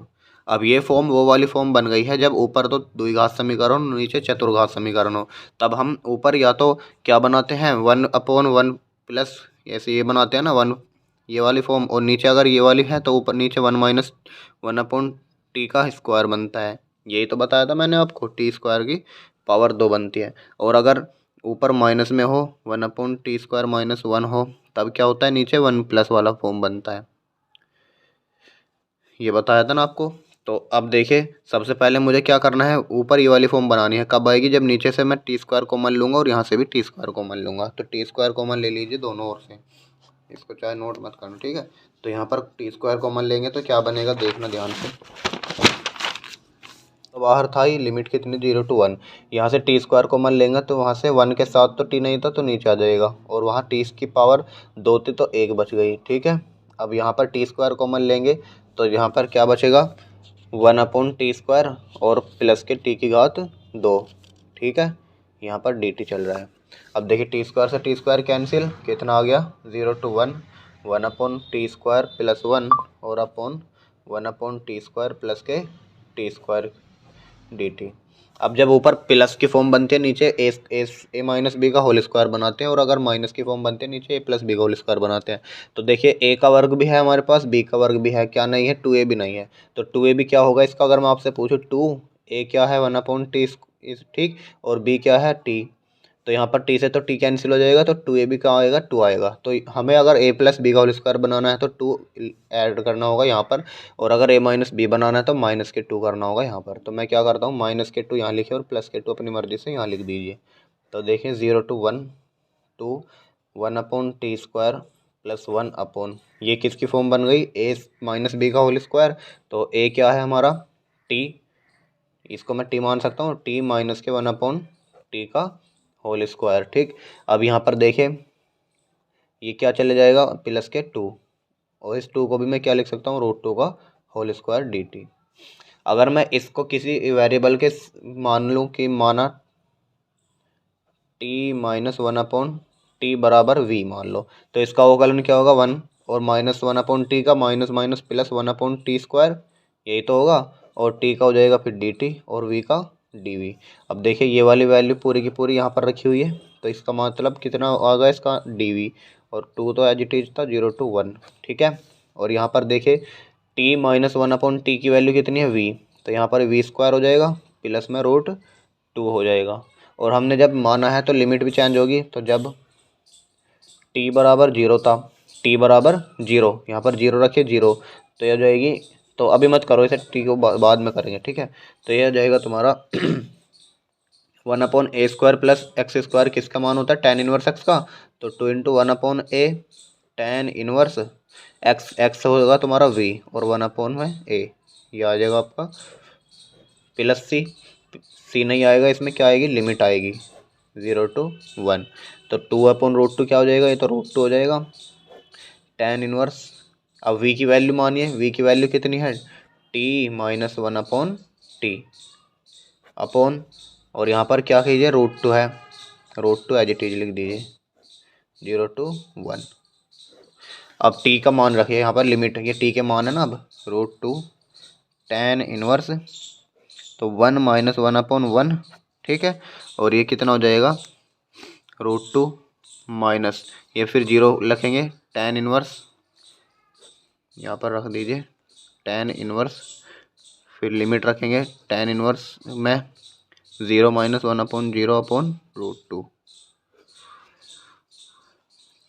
S1: अब ये फॉर्म वो वाली फॉर्म बन गई है, जब ऊपर तो द्विघात समीकरण, नीचे चतुर्घात समीकरण हो। तब हम ऊपर या तो क्या बनाते हैं, 1/1 प्लस, ऐसे ये बनाते हैं ना 1, ये वाली फॉर्म, और नीचे अगर ये वाली है तो ऊपर नीचे 1 - 1/t² बनता है। यही तो बताया था मैंने आपको, t² की पावर 2 बनती है। और अगर ऊपर माइनस में हो, 1/t² - 1 हो, तब क्या होता है, नीचे 1+ वाला फॉर्म बनता है। ये बताया था ना आपको। तो अब देखिए, सबसे पहले मुझे क्या करना है, ऊपर ये वाली फॉर्म बनानी है। कब आएगी, जब नीचे से मैं t² कॉमन लूँगा और यहाँ से भी t² कॉमन लूँगा। तो t² कॉमन ले लीजिए दोनों ओर से, इसको चाहे नोट मत करना। ठीक है, तो यहाँ पर t² कॉमन लेंगे तो क्या बनेगा, देखना ध्यान से। तो बाहर था ही, लिमिट कितनी, 0 to 1। यहाँ से t² कॉमन लेंगे तो वहाँ से 1 के साथ तो t नहीं था, तो नीचे आ जाएगा, और वहाँ t की पावर 2 थी तो 1 बच गई। ठीक है, अब यहाँ पर t² कॉमन लेंगे तो यहाँ पर क्या बचेगा, 1/t² और प्लस के t⁴। ठीक है, यहाँ पर dt चल रहा है। अब देखिए t² से t² कैंसिल, कितना आ गया, 0 to 1, 1/t² + 1 और अपॉन 1/t² प्लस के t² dt। अब जब ऊपर प्लस की फॉर्म बनती है, नीचे a - b का होल स्क्वायर बनाते हैं, और अगर माइनस की फॉर्म बनती है, नीचे a + b का होल स्क्वायर बनाते हैं। तो देखिए a का वर्ग भी है हमारे पास, b का वर्ग भी है, क्या नहीं है, 2a भी नहीं है। तो 2a भी क्या होगा इसका, अगर मैं आपसे पूछूँ, 2a क्या है, 1/t, ठीक, और b क्या है, t। तो यहाँ पर t से तो t कैंसिल हो जाएगा, तो 2a भी कहाँ आएगा, 2 आएगा। तो हमें अगर a + b का होल स्क्वायर बनाना है तो 2 ऐड करना होगा यहाँ पर, और अगर a - b बनाना है तो -2 करना होगा यहाँ पर। तो मैं क्या करता हूँ, -2 यहाँ लिखे और +2 अपनी मर्जी से यहाँ लिख दीजिए। तो देखिए 0 to 1 to 1/t² + 1 अपॉन, ये किसकी फॉर्म बन गई, a - b का होल स्क्वायर। तो a क्या है हमारा, t, इसको मैं t मान सकता हूँ, t माइनस के 1/t का होल स्क्वायर। ठीक, अब यहाँ पर देखें, ये क्या चले जाएगा, +2, और इस 2 को भी मैं क्या लिख सकता हूँ, √2 का होल स्क्वायर dt। अगर मैं इसको किसी वेरिएबल के मान लूँ कि माना T minus one upon T बराबर वी मान लो, तो इसका अवकलन क्या होगा, वन, और माइनस वन अपॉन टी का minus minus plus one upon T square, यही तो होगा। और टी का हो जाएगा फिर डी टी और वी का डी वी। अब देखिए ये वाली वैल्यू पूरी की पूरी यहाँ पर रखी हुई है, तो इसका मतलब कितना आ गया इसका डी वी, और टू तो एज इट इज था 0 to 1, ठीक है। और यहाँ पर देखिए T minus one upon T की वैल्यू कितनी है वी, तो यहाँ पर वी स्क्वायर हो जाएगा प्लस में रूट 2 हो जाएगा। और हमने जब माना है तो लिमिट भी चेंज होगी, तो जब टी बराबर जीरो था, टी बराबर जीरो, यहाँ पर जीरो रखिए जीरो, तो यह हो जाएगी, तो अभी मत करो इसे, टी को बाद में करेंगे, ठीक है। तो यह हो जाएगा तुम्हारा 1/a² प्लस एक्स स्क्वायर, किसका मान होता है tan इनवर्स एक्स का, तो 2 × 1/a tan inverse x, x होगा तुम्हारा v और 1/a, ये आ जाएगा आपका प्लस सी, सी नहीं आएगा इसमें, क्या आएगी लिमिट आएगी 0 to 1, तो 2/√2 क्या हो जाएगा, ये तो √2 हो जाएगा tan इनवर्स। अब v की वैल्यू मानिए, v की वैल्यू कितनी है t minus one upon T upon, और यहाँ पर क्या कीजिए √2 है, √2 एज इट इज लिख दीजिए 0 to 1। अब t का मान रखिए यहाँ पर लिमिट, ये t के मान है ना, अब √2 tan इनवर्स, तो 1 माइनस वन अपॉन वन, ठीक है। और ये कितना हो जाएगा √2 माइनस, ये फिर जीरो रखेंगे tan इनवर्स, यहाँ पर रख दीजिए tan इनवर्स, फिर लिमिट रखेंगे tan इनवर्स में 0 minus one upon zero upon √2,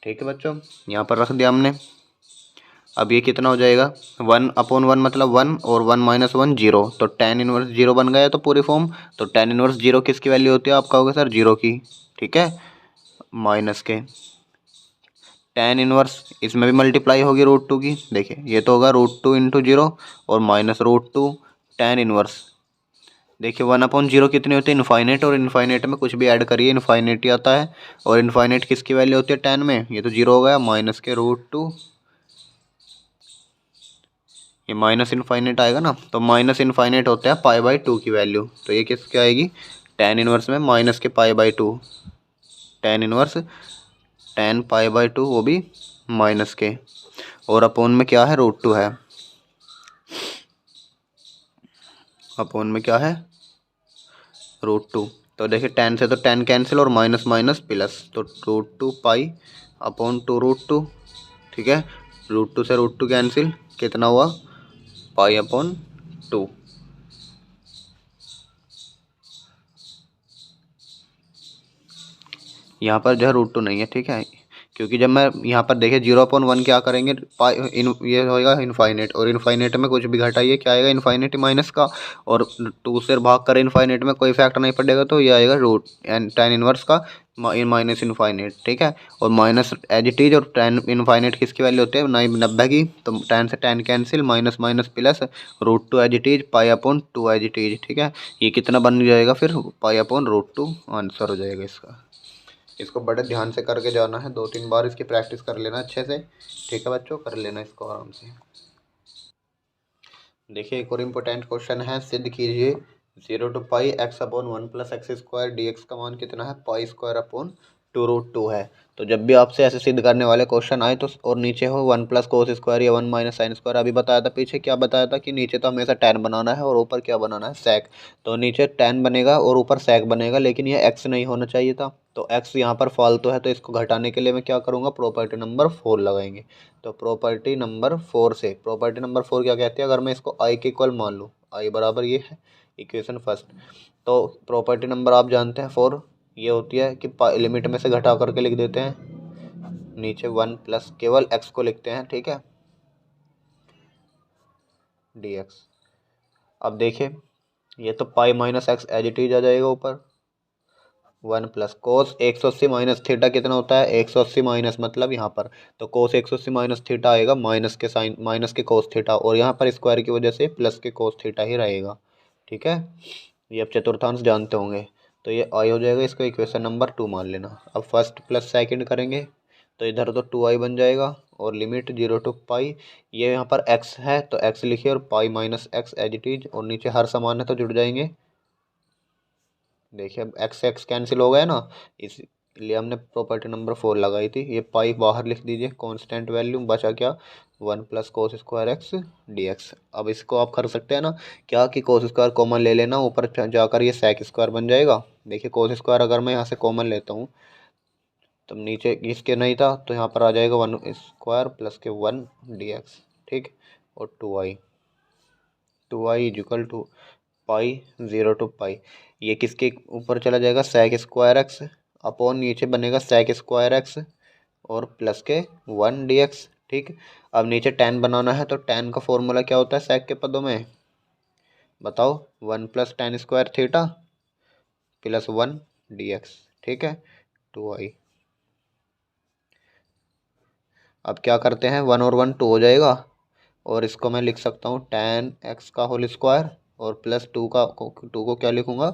S1: ठीक है बच्चों, यहाँ पर रख दिया हमने। अब ये कितना हो जाएगा 1/1 मतलब 1 और 1 माइनस वन जीरो, तो tan इनवर्स जीरो बन गया तो पूरी फॉर्म। तो tan इनवर्स जीरो किसकी वैल्यू होती है, आप कहोगे सर जीरो की, ठीक है, माइनस के tan इनवर्स, इसमें भी मल्टीप्लाई होगी √2 की, देखिए ये तो होगा √2 × जीरो और माइनस √2 tan इनवर्स। देखिए 1/0 कितनी होती है इनफाइनेट, और इनफाइनेट में कुछ भी ऐड करिए इनफाइनेट ही आता है, और इनफाइनेट किसकी वैल्यू होती है tan में, ये तो जीरो हो गया, माइनस के √2, ये माइनस इनफाइनेट आएगा ना, तो माइनस इनफाइनेट होता है π/2 की वैल्यू, तो ये किसकी आएगी tan इनवर्स में माइनस के π/2, tan इनवर्स tan π/2 वो भी माइनस के, और अपोन में क्या है √2 है, अपोन में क्या है √2, तो देखिए tan से तो tan कैंसिल और माइनस माइनस प्लस, तो √2 π/2 √2, ठीक है, √2 से √2 कैंसिल, कितना हुआ π/2। यहाँ पर जो है √2 नहीं है, ठीक है, क्योंकि जब मैं यहाँ पर देखिए 0/1 क्या करेंगे ये होएगा इनफाइनेट, और इनफाइनेट में कुछ भी घटाइए क्या आएगा इनफाइनेट माइनस का, और 2 से भाग करें इनफाइनेट में कोई फैक्टर नहीं पड़ेगा, तो ये आएगा tan इनवर्स का माइनस इनफाइनेट, ठीक है। और माइनस एज इट इज, और tan इनफाइनेट किसकी वैल्यू होती है 90 की, तो tan से tan cancel, minus minus plus √2 as it is π/2 as it is, ठीक है। ये कितना बन जाएगा फिर π/√2 आंसर हो जाएगा इसका। इसको बड़े ध्यान से करके जाना है, 2-3 बार इसकी प्रैक्टिस कर लेना अच्छे से, ठीक है बच्चों, कर लेना इसको आराम से। देखिए एक और इम्पोर्टेंट क्वेश्चन है, सिद्ध कीजिए 0 to π(x/1 + x² dx) का मान कितना है, π²/2√2 है। तो जब भी आपसे ऐसे सिद्ध करने वाले क्वेश्चन आए तो और नीचे हो 1 + cos² या 1 - sin², अभी बताया था पीछे क्या बताया था कि नीचे तो हमेशा tan बनाना है और ऊपर क्या बनाना है sec, तो नीचे tan बनेगा और ऊपर sec बनेगा, लेकिन ये x नहीं होना चाहिए था, तो x यहाँ पर फालतू है, तो इसको घटाने के लिए मैं क्या करूँगा प्रॉपर्टी नंबर 4 लगाएंगे। तो प्रॉपर्टी नंबर 4 से, प्रॉपर्टी नंबर 4 क्या कहती है, अगर मैं इसको i के इक्वल मान लूँ, i बराबर ये है इक्वेशन फर्स्ट, तो प्रॉपर्टी नंबर आप जानते हैं 4, ये होती है कि लिमिट में से घटा करके लिख देते हैं, नीचे 1 प्लस केवल x को लिखते हैं, ठीक है, dx। अब देखिए ये तो pi minus X as it is आ जाएगा ऊपर, 1 प्लस कोस 180 माइनस थीटा कितना होता है 180 माइनस, मतलब यहाँ पर तो कोस 180 माइनस थीटा आएगा माइनस के साइन, माइनस के कोस थीटा, और यहाँ पर स्क्वायर की वजह से प्लस के कोस थीटा ही रहेगा, ठीक है। ये आप चतुर्थांश जानते होंगे, तो ये आई हो जाएगा, इसको इक्वेशन नंबर 2 मान लेना। अब फर्स्ट प्लस सेकंड करेंगे तो इधर तो 2i बन जाएगा और लिमिट 0 to पाई, ये यहाँ पर x है तो x लिखिए और pi minus X as it is, और नीचे हर समान है तो जुड़ जाएंगे। देखिए अब एक्स एक्स कैंसिल हो गया ना, इसलिए हमने प्रॉपर्टी नंबर 4 लगाई थी। ये पाई बाहर लिख दीजिए, कांस्टेंट वैल्यू बचा क्या, 1 + cos² x dx। अब इसको आप कर सकते हैं ना क्या कि cos² कॉमन ले लेना, ऊपर जाकर ये sec² बन जाएगा। देखिए cos² अगर मैं यहाँ से कॉमन लेता हूँ तब नीचे इसके नहीं था तो यहाँ पर आ जाएगा 1² + 1 dx, ठीक। और 2i is equal to pi 0 to pi, ये किसके ऊपर चला जाएगा, sec² x अपॉन नीचे बनेगा sec² x और प्लस के 1 dx, ठीक। अब नीचे tan बनाना है तो tan का फॉर्मूला क्या होता है sec के पदों में, बताओ, 1 + tan² + 1 dx, ठीक है। 2i, अब क्या करते हैं, 1 और 1 2 हो जाएगा और इसको मैं लिख सकता हूँ tan x का होल स्क्वायर और प्लस 2 को क्या लिखूंगा,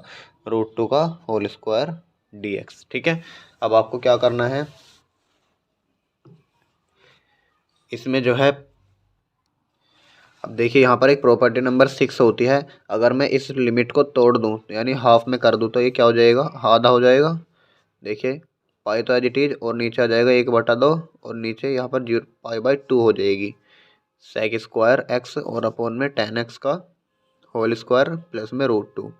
S1: √2 का होल स्क्वायर dx, ठीक है। अब आपको क्या करना है, इसमें जो है, अब देखिए यहाँ पर एक प्रॉपर्टी नंबर 6 होती है, अगर मैं इस लिमिट को तोड़ दूँ यानी हाफ में कर दूँ तो ये क्या हो जाएगा, आधा हो जाएगा। देखिए पाई तो एज इट इज और नीचे आ जाएगा 1/2 और नीचे यहाँ पर 0 पाई/2 हो जाएगी sec² x और अपॉन में tan x का होल स्क्वायर प्लस में √2।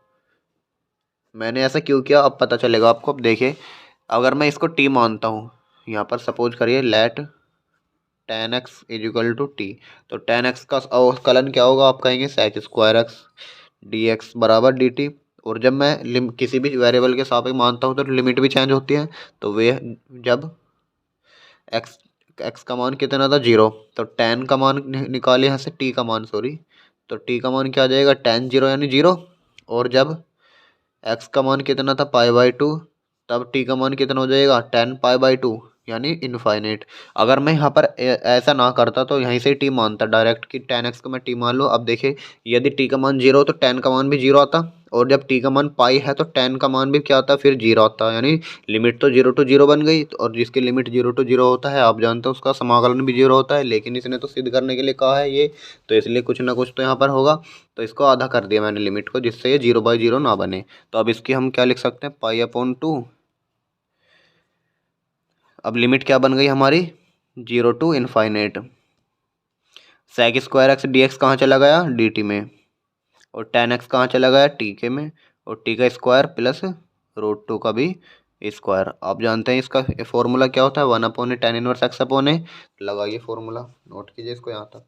S1: मैंने ऐसा क्यों किया अब पता चलेगा आपको। अब देखिए अगर मैं इसको t मानता हूँ, यहाँ पर सपोज करिए लेट tan x = t, तो tan x का अवकलन क्या होगा, आप कहेंगे sec² x dx बराबर dt। और जब मैं किसी भी वेरिएबल के सापेक्ष मानता हूँ तो लिमिट भी चेंज होती है, तो वे जब x x का मान कितना था 0, तो tan का मान निकाले यहाँ से, t का मान सॉरी, तो t का मान क्या आ जाएगा tan 0 यानी 0। और जब x का मान कितना था पाई/2, तब t का मान कितना हो जाएगा tan पाई/2 यानी इनफाइनाइट। अगर मैं यहाँ पर ऐसा ना करता तो यहीं से t मानता डायरेक्ट कि tan x को मैं t मान लो। अब देखिए यदि t का मान 0 तो tan का मान भी 0 आता, और जब t का मान पाई है तो tan का मान भी क्या आता, फिर 0 आता, यानी लिमिट तो 0 to 0 बन गई। और जिसकी लिमिट 0 to 0 होता है आप जानते हो उसका समाकलन भी 0 होता है, लेकिन इसने तो सिद्ध करने के लिए कहा है ये, तो इसलिए कुछ ना कुछ तो यहाँ पर होगा। तो इसको आधा कर दिया मैंने लिमिट को, जिससे ये 0/0 ना बने। तो अब इसकी हम क्या लिख सकते हैं, पाई/2। अब लिमिट क्या बन गई हमारी, 0 to infinite. sec² x dx कहाँ चला गया, dt में, और tan x कहाँ चला गया, t के में, और t का स्क्वायर प्लस √2 का भी स्क्वायर। आप जानते हैं इसका फॉर्मूला क्या होता है, 1/tan−1 x/a। लगाइए फॉर्मूला, नोट कीजिए इसको यहाँ तक।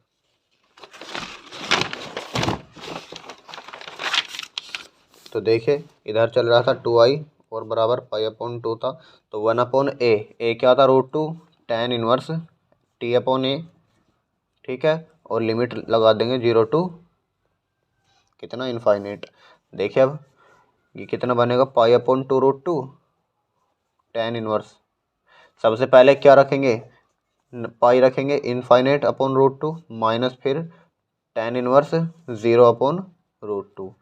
S1: तो देखिए इधर चल रहा था 2i और बराबर पाई/2 था, तो 1/a क्या था, √2 tan−1 ठीक है, और लिमिट लगा देंगे 0 to कितना, इनफाइनाइट। देखिए अब ये कितना बनेगा, पाई/2 √2 tan−1। सबसे पहले क्या रखेंगे, पाई रखेंगे, इनफाइनाइट अपॉन √2 माइनस फिर tan−1 0/√2।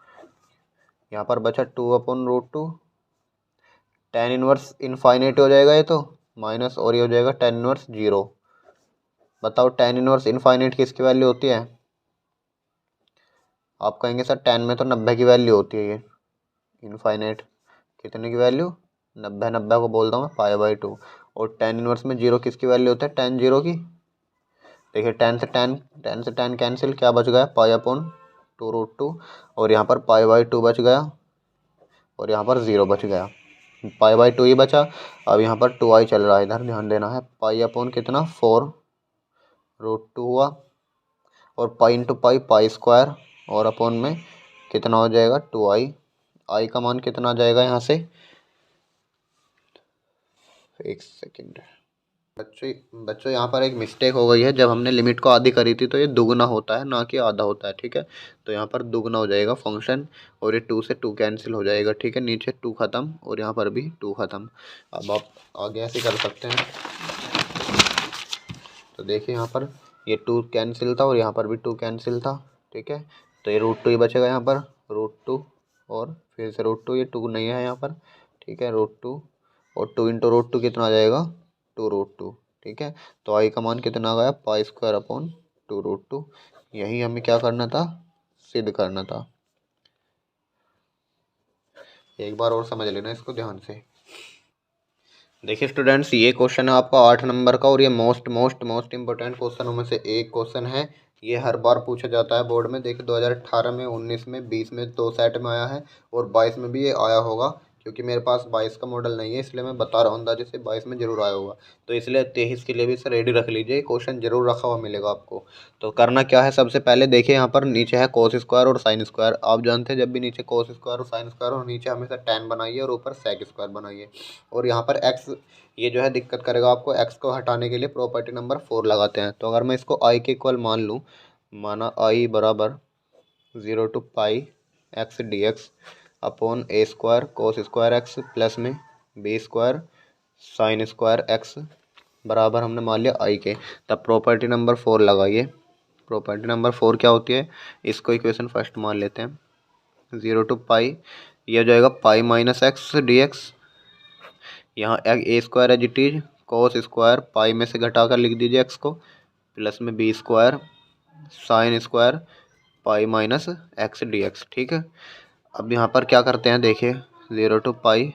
S1: यहाँ पर बचा 2/√2, tan−1 इनफाइनाइट हो जाएगा ये तो, माइनस और ये हो जाएगा tan−1 0। बताओ tan−1 इनफाइनाइट किसकी वैल्यू होती है, आप कहेंगे सर tan में तो 90 की वैल्यू होती है, ये इनफाइनाइट कितने की वैल्यू, 90, 90 को बोलता हूँ मैं पाई/2। और tan−1 में 0 किसकी वैल्यू होता है, tan 0 की। देखिए tan से tan कैंसिल, क्या बच गया, पाई/2 √2, और यहाँ पर पाई/2 बच गया और यहाँ पर 0 बच गया, पाई/2 ही बचा। अब यहाँ पर 2i चल रहा है, इधर ध्यान देना है, पाई/ कितना 4 √2 हुआ, और पाई इंटू पाई² और अपॉन में कितना हो जाएगा 2i। आई का मान कितना आ जाएगा यहाँ से, एक सेकेंड बच्चों यहाँ पर एक मिस्टेक हो गई है, जब हमने लिमिट को आधी करी थी तो ये दुगना होता है ना कि आधा होता है, ठीक है। तो यहाँ पर दुगना हो जाएगा फंक्शन, और ये 2 से 2 कैंसिल हो जाएगा, ठीक है, नीचे 2 ख़त्म और यहाँ पर भी 2 ख़त्म। अब आप आगे ऐसे कर सकते हैं। तो देखिए यहाँ पर ये 2 कैंसिल था और यहाँ पर भी 2 कैंसिल था, ठीक है। तो ये √2 ही बचेगा यहाँ पर, √2 और फिर से √2, ये 2 नहीं है यहाँ पर, ठीक है, √2 और 2 × √2 कितना आ जाएगा, 2 √2, ठीक है। तो आई का मान कितना आ गया, पाई स्क्वायर अपॉन 2√2। यही हमें क्या करना था, सिद्ध करना था। एक बार और समझ लेना इसको ध्यान से। देखिए स्टूडेंट्स, ये क्वेश्चन है आपका 8 नंबर का और ये मोस्ट इंपॉर्टेंट क्वेश्चनों में से एक क्वेश्चन है। ये हर बार पूछा जाता है बोर्ड में। देखिए 2018 में, 19 में, 20 में 2 सेट में आया है और 22 में भी ये आया होगा। क्योंकि मेरे पास 22 का मॉडल नहीं है इसलिए मैं बता रहा हूँ अंदाजे से 22 में जरूर आया होगा। तो इसलिए 23 के लिए भी इसे रेडी रख लीजिए, क्वेश्चन जरूर रखा हुआ मिलेगा आपको। तो करना क्या है, सबसे पहले देखिए यहाँ पर नीचे है कोस स्क्वायर और साइन स्क्वायर। आप जानते हैं जब भी नीचे कोस स्क्वायर और साइन स्क्वायर और नीचे हमेशा tan बनाइए और ऊपर सेक स्क्वायर बनाइए। और यहाँ पर एक्स ये जो है दिक्कत करेगा आपको। एक्स को हटाने के लिए प्रॉपर्टी नंबर 4 लगाते हैं। तो अगर मैं इसको आई के इक्वल मान लूँ, माना आई बराबर 0 to pi X D X upon A square cos square X plus में B square sine square X बराबर हमने मान लिया आई के। तब प्रॉपर्टी नंबर 4 लगाइए। प्रॉपर्टी नंबर 4 क्या होती है, इसको इक्वेशन फर्स्ट मान लेते हैं। 0 to पाई, यह हो जाएगा पाई माइनस एक्स डी एक्स। यहाँ ए स्क्वायर है जिटीज कोस स्क्वायर पाई में से घटा कर लिख दीजिए एक्स को, प्लस में B square sine square pi minus X D X. ठीक है। अब यहाँ पर क्या करते हैं, देखिए 0 to pi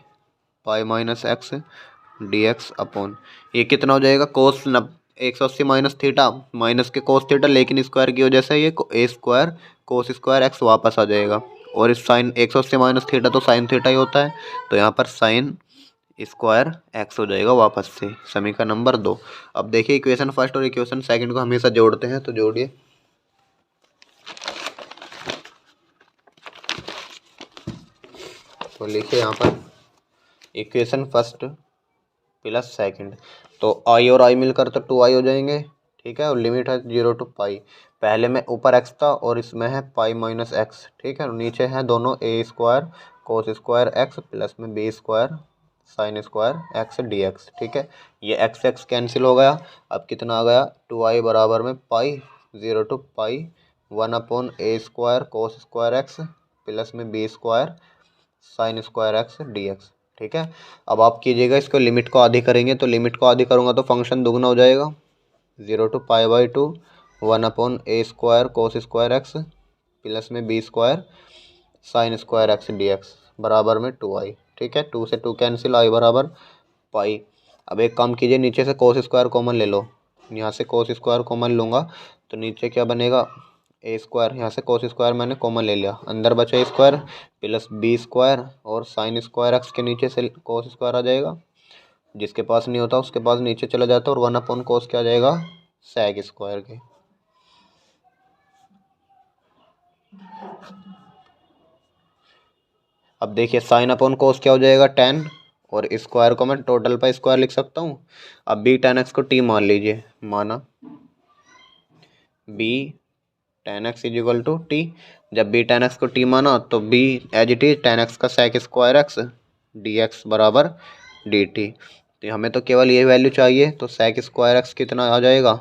S1: pi minus X D X upon ये कितना हो जाएगा, कोस 180 माइनस थीटा माइनस के कोस थीटा, लेकिन स्क्वायर की वजह से ये ए स्क्वायर कोस स्क्वायर एक्स वापस आ जाएगा। और इस साइन 180 माइनस थीटा तो साइन थीटा ही होता है, तो यहाँ पर साइन स्क्वायर एक्स हो जाएगा वापस से। समीकरण नंबर 2। अब देखिए इक्वेशन फर्स्ट और इक्वेशन सेकंड को हमेशा जोड़ते हैं, तो जोड़िए। तो लिखिए यहाँ पर इक्वेशन फर्स्ट प्लस सेकंड, तो आई और आई मिलकर तो 2i हो जाएंगे। ठीक है। और लिमिट है 0 to पाई। पहले में ऊपर एक्स था और इसमें है पाई माइनस एक्स। ठीक है। और नीचे है दोनों A square cos square X plus में B square sine square X D X. ठीक है। ये एक्स एक्स कैंसिल हो गया। अब कितना आ गया, 2i बराबर में pi 0 to pi 1 upon A square cos square X plus में B square sine square X D X. ठीक है। अब आप कीजिएगा, इसको लिमिट को आधी करेंगे तो लिमिट को आधी करूँगा तो फंक्शन दुगना हो जाएगा। 0 to pi by 2 1 upon A square cos square X plus में B square sine square X D X बराबर में 2i। ठीक है। 2 से 2 कैंसिल, आई बराबर पाई। अब एक काम कीजिए, नीचे से कोस स्क्वायर कॉमन ले लो। यहाँ से कोस स्क्वायर कॉमन लूँगा तो नीचे क्या बनेगा, ए स्क्वायर। यहाँ से कोस स्क्वायर मैंने कॉमन ले लिया, अंदर बचा ए स्क्वायर प्लस बी स्क्वायर और साइन स्क्वायर एक्स के नीचे से कोस स्क्वायर आ जाएगा। जिसके पास नहीं होता उसके पास नीचे चला जाता है और 1 अपॉन कोस क्या आ जाएगा, सेक स्क्वायर के। अब देखिए साइन अपॉन कोस क्या हो जाएगा, tan, और स्क्वायर को मैं टोटल पर स्क्वायर लिख सकता हूँ। अब बी tan एक्स को टी मान लीजिए, माना B tan X is equal to T. जब बी tan एक्स को टी माना तो B as it is tan X का sec square X D X बराबर डी टी। तो हमें तो केवल ये वैल्यू चाहिए, तो सेक स्क्वायर एक्स कितना आ जाएगा,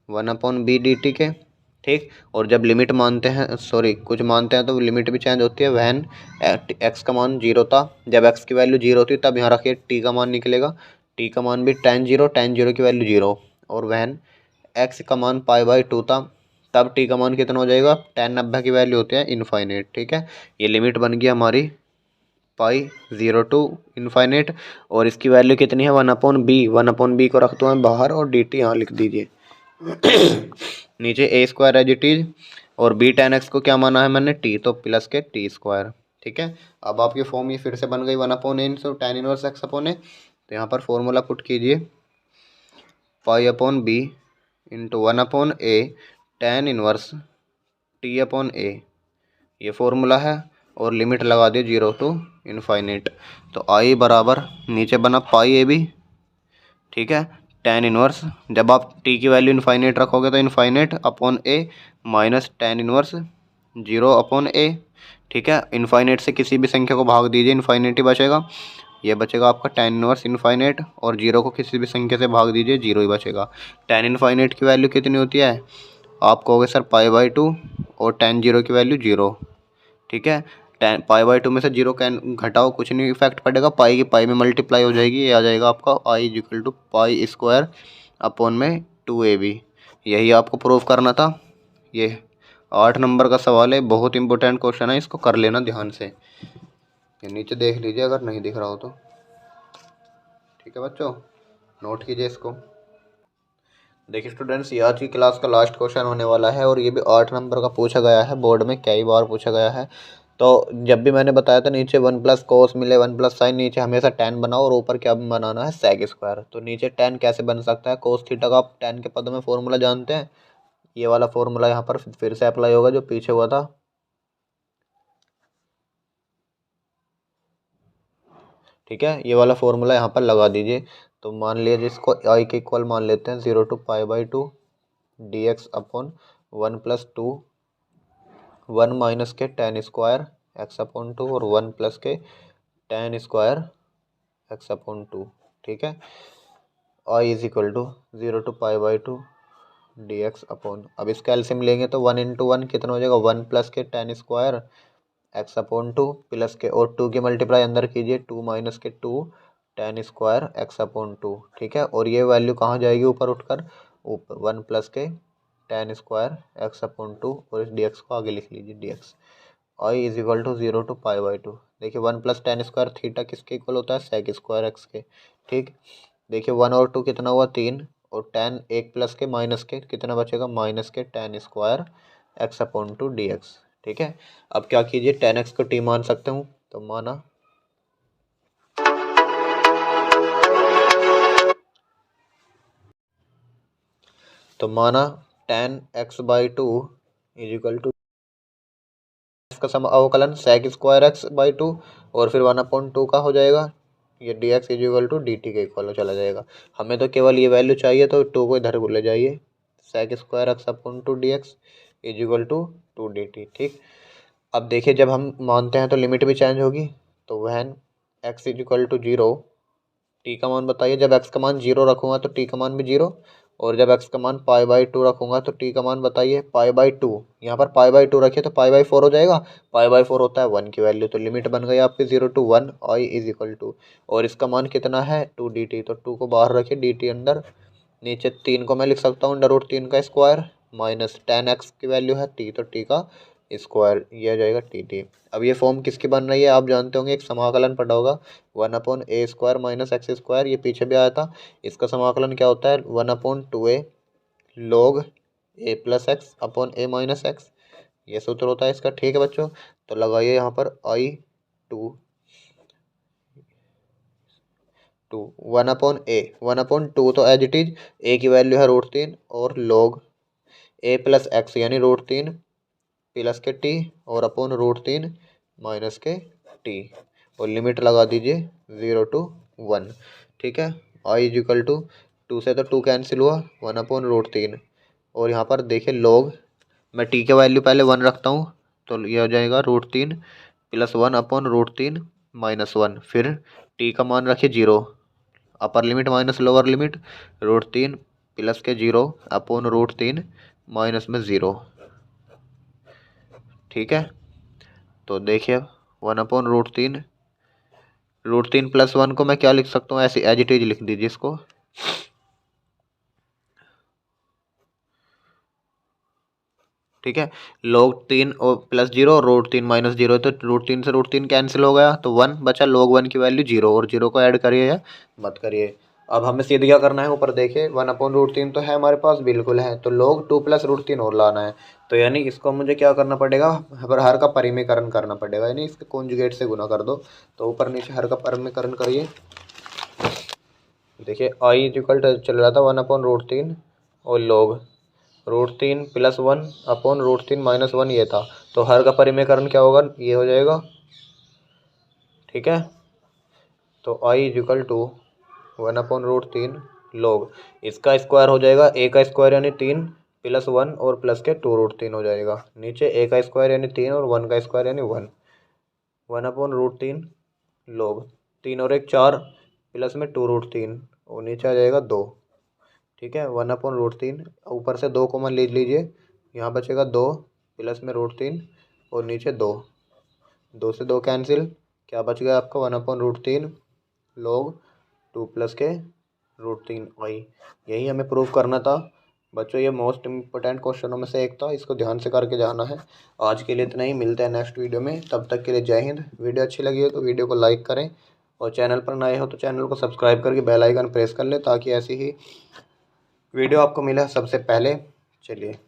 S1: 1 अपॉन बी डी टी के। ठीक। और जब लिमिट मानते हैं, सॉरी कुछ मानते हैं तो लिमिट भी चेंज होती है। वैन एक्स का मान 0 था, जब एक्स की वैल्यू 0 थी तब यहाँ रखिए टी का मान निकलेगा। टी का मान भी tan 0 की वैल्यू 0। और वैन एक्स का मान पाई बाई 2 था, तब टी का मान कितना हो जाएगा, tan 90 की वैल्यू होती है इनफाइनेट। ठीक है। ये लिमिट बन गई हमारी पाई 0 to इनफाइनेट। और इसकी वैल्यू कितनी है, 1 अपॉन बी। 1 अपॉन बी को रखते हैं बाहर और डी टी यहाँ लिख दीजिए। नीचे ए स्क्वायर एज इट इज और बी tan एक्स को क्या माना है मैंने, टी, तो प्लस के टी स्क्वायर। ठीक है। अब आपकी फॉर्म ये फिर से बन गई 1 upon A into tan inverse X upon A. तो यहाँ पर फॉर्मूला पुट कीजिए, pi upon B into 1 upon A tan inverse T upon A, ये फॉर्मूला है। और लिमिट लगा दिए 0 to इनफाइनेट। तो आई बराबर नीचे बना पाई ए बी। ठीक है। tan इनवर्स, जब आप t की वैल्यू इनफाइनेट रखोगे तो infinite upon a minus tan inverse 0 upon a। ठीक है। इनफाइनेट से किसी भी संख्या को भाग दीजिए, इनफाइनेट ही बचेगा। ये बचेगा आपका tan इनवर्स इनफाइनेट, और 0 को किसी भी संख्या से भाग दीजिए, 0 ही बचेगा। tan इनफाइनेट की वैल्यू कितनी होती है, आप कहोगे सर पाई बाई 2 और tan 0 की वैल्यू 0। ठीक है। टेन पाई बाई टू में से जीरो कैन घटाओ, कुछ नहीं इफेक्ट पड़ेगा, पाई की पाई में मल्टीप्लाई हो जाएगी, ये आ जाएगा आपका I is equal to pi square upon में 2ab। यही आपको प्रूव करना था। ये 8 नंबर का सवाल है, बहुत इंपॉर्टेंट क्वेश्चन है, इसको कर लेना ध्यान से। ये नीचे देख लीजिए अगर नहीं दिख रहा हो तो। ठीक है बच्चों, नोट कीजिए इसको। देखिए स्टूडेंट्स, ये आज की क्लास का लास्ट क्वेश्चन होने वाला है और ये भी 8 नंबर का पूछा गया है, बोर्ड में कई बार पूछा गया है। तो जब भी मैंने बताया था नीचे 1 प्लस कोस मिले 1 प्लस साइन, नीचे हमेशा टेन बनाओ और ऊपर क्या बनाना है, सेक स्क्वायर। तो नीचे टेन कैसे बन सकता है, कोस थीटा का आप टेन के पदों में फॉर्मूला जानते हैं, ये वाला फॉर्मूला यहाँ पर फिर से अप्लाई होगा जो पीछे हुआ था। ठीक है, ये वाला फॉर्मूला यहाँ पर लगा दीजिए। तो मान लीजिए इसको आई के इक्वल मान लेते हैं 0 to pi by two D X upon 1 प्लस टू 1 माइनस के tan square X upon two और 1 प्लस के tan square X upon two. ठीक है, I is equal to 0 to pi by two D X upon, अब इसका LCM लेंगे तो 1 इंटू वन कितना हो जाएगा, 1 प्लस के tan square X upon two plus के, और टू की मल्टीप्लाई अंदर कीजिए, 2 माइनस के two tan square X upon two. ठीक है, और ये वैल्यू कहाँ जाएगी, ऊपर उठकर, ऊपर 1 प्लस के tan square X upon two, और इस डी एक्स को आगे लिख लीजिए, D X I is equal to 0 to pi by two. देखिए 1 प्लस टेन स्क्वायर थीटा किसके इक्वल होता है, सेक स्क्वायर एक्स के। ठीक, देखिए 1 और 2 कितना हुआ, 3, और टेन एक प्लस के माइनस के कितना बचेगा, माइनस के tan square X upon two D X. ठीक है, अब क्या कीजिए, टेन एक्स को टी मान सकते हूँ, तो माना, tan X by two is equal to इसका सम अवकलन sec square X by two, और फिर 1/2 का हो जाएगा, ये D X is equal to D T के इक्वल चला जाएगा। हमें तो केवल ये वैल्यू चाहिए, तो टू को इधर ले जाइए, sec square X upon two D X is equal to two D T. ठीक, अब देखिए जब हम मानते हैं तो लिमिट भी चेंज होगी, तो when X is equal to zero, T का मान बताइए, जब एक्स का मान जीरो रखूंगा तो टी का मान भी जीरो, और जब एक्स का मान पाई बाई टू रखूंगा तो टी का मान बताइए, पाई बाई टू, यहाँ पर पाई बाई टू रखिए तो पाई बाई फोर हो जाएगा, पाई बाई फोर होता है 1 की वैल्यू, तो लिमिट बन गई आपकी 0 to 1 I is equal to, और इसका मान कितना है 2 डी टी, तो 2 को बाहर रखिए, डी टी अंदर, नीचे 3 को मैं लिख सकता हूँ अंडर रूट 3 का स्क्वायर, माइनस टेन एक्स की वैल्यू है टी, तो टी का स्क्वायर, ये आ जाएगा टी टी। अब ये फॉर्म किसकी बन रही है, आप जानते होंगे, एक समाकलन पड़ा होगा 1/a² माइनस एक्स स्क्वायर, ये पीछे भी आया था, इसका समाकलन क्या होता है, 1/2a log a plus x upon a minus x, ये सूत्र होता है इसका। ठीक है बच्चों, तो लगाइए यहाँ पर आई टू टू 1/2 तो एज इट इज, ए की वैल्यू है √3, और log a प्लस एक्स यानी √3 प्लस के टी, और अपॉन √3 माइनस के टी, और लिमिट लगा दीजिए 0 टू 1। ठीक है, I is equal to, to से तो टू कैंसिल हुआ, 1/√3, और यहाँ पर देखिए log, मैं टी के वैल्यू पहले 1 रखता हूँ, तो ये हो जाएगा √3 प्लस 1/√3 माइनस 1, फिर टी का मान रखिए 0, upper limit minus lower limit, √3 plus के 0 अपॉन √3 माइनस में 0। ठीक है, तो देखिए 1/√3, √3 प्लस 1 को मैं क्या लिख सकता हूँ, ऐसे एज इट इज लिख दीजिए इसको। ठीक है, log 3 और प्लस 0 और √3 माइनस 0, तो √3 से √3 कैंसिल हो गया, तो 1 बचा, log 1 की वैल्यू 0, और 0 को ऐड करिए या मत करिए। अब हमें सीधे क्या करना है, ऊपर देखिए 1/√3 तो है हमारे पास, बिल्कुल है, तो log 2 प्लस √3 और लाना है, तो यानी इसको मुझे क्या करना पड़ेगा, हर का परिमीकरण करना पड़ेगा, यानी इसके कॉन्जुगेट से गुना कर दो, तो ऊपर नीचे हर का परिमीकरण करिए। देखिए आई इक्वल चल रहा था 1/√3 और log √3 प्लस 1 अपॉन √3 माइनस 1 ये था, तो हर का परिमीकरण क्या होगा, ये हो जाएगा। ठीक है, तो आई इज इक्वल टू 1/√3 log, इसका स्क्वायर हो जाएगा, ए का स्क्वायर यानी 3 प्लस 1 और प्लस के 2√3 हो जाएगा, नीचे ए का स्क्वायर यानी 3 और 1 का स्क्वायर यानी 1, 1/√3 log, 3 और 1 4 प्लस में 2√3, और नीचे आ जाएगा 2। ठीक है, 1/√3, ऊपर से 2 कॉमन ले लीजिए, यहाँ बचेगा 2 प्लस में √3 और नीचे 2, 2 से 2 कैंसिल, क्या बच गया आपका 1/√3 log 2 प्लस के √3i। यही हमें प्रूव करना था बच्चों। ये मोस्ट इम्पोर्टेंट क्वेश्चनों में से एक था, इसको ध्यान से करके जाना है। आज के लिए इतना ही, मिलते हैं नेक्स्ट वीडियो में। तब तक के लिए जय हिंद। वीडियो अच्छी लगी हो तो वीडियो को लाइक करें, और चैनल पर नए हो तो चैनल को सब्सक्राइब करके बेल आइकन प्रेस कर लें, ताकि ऐसी ही वीडियो आपको मिले सबसे पहले। चलिए।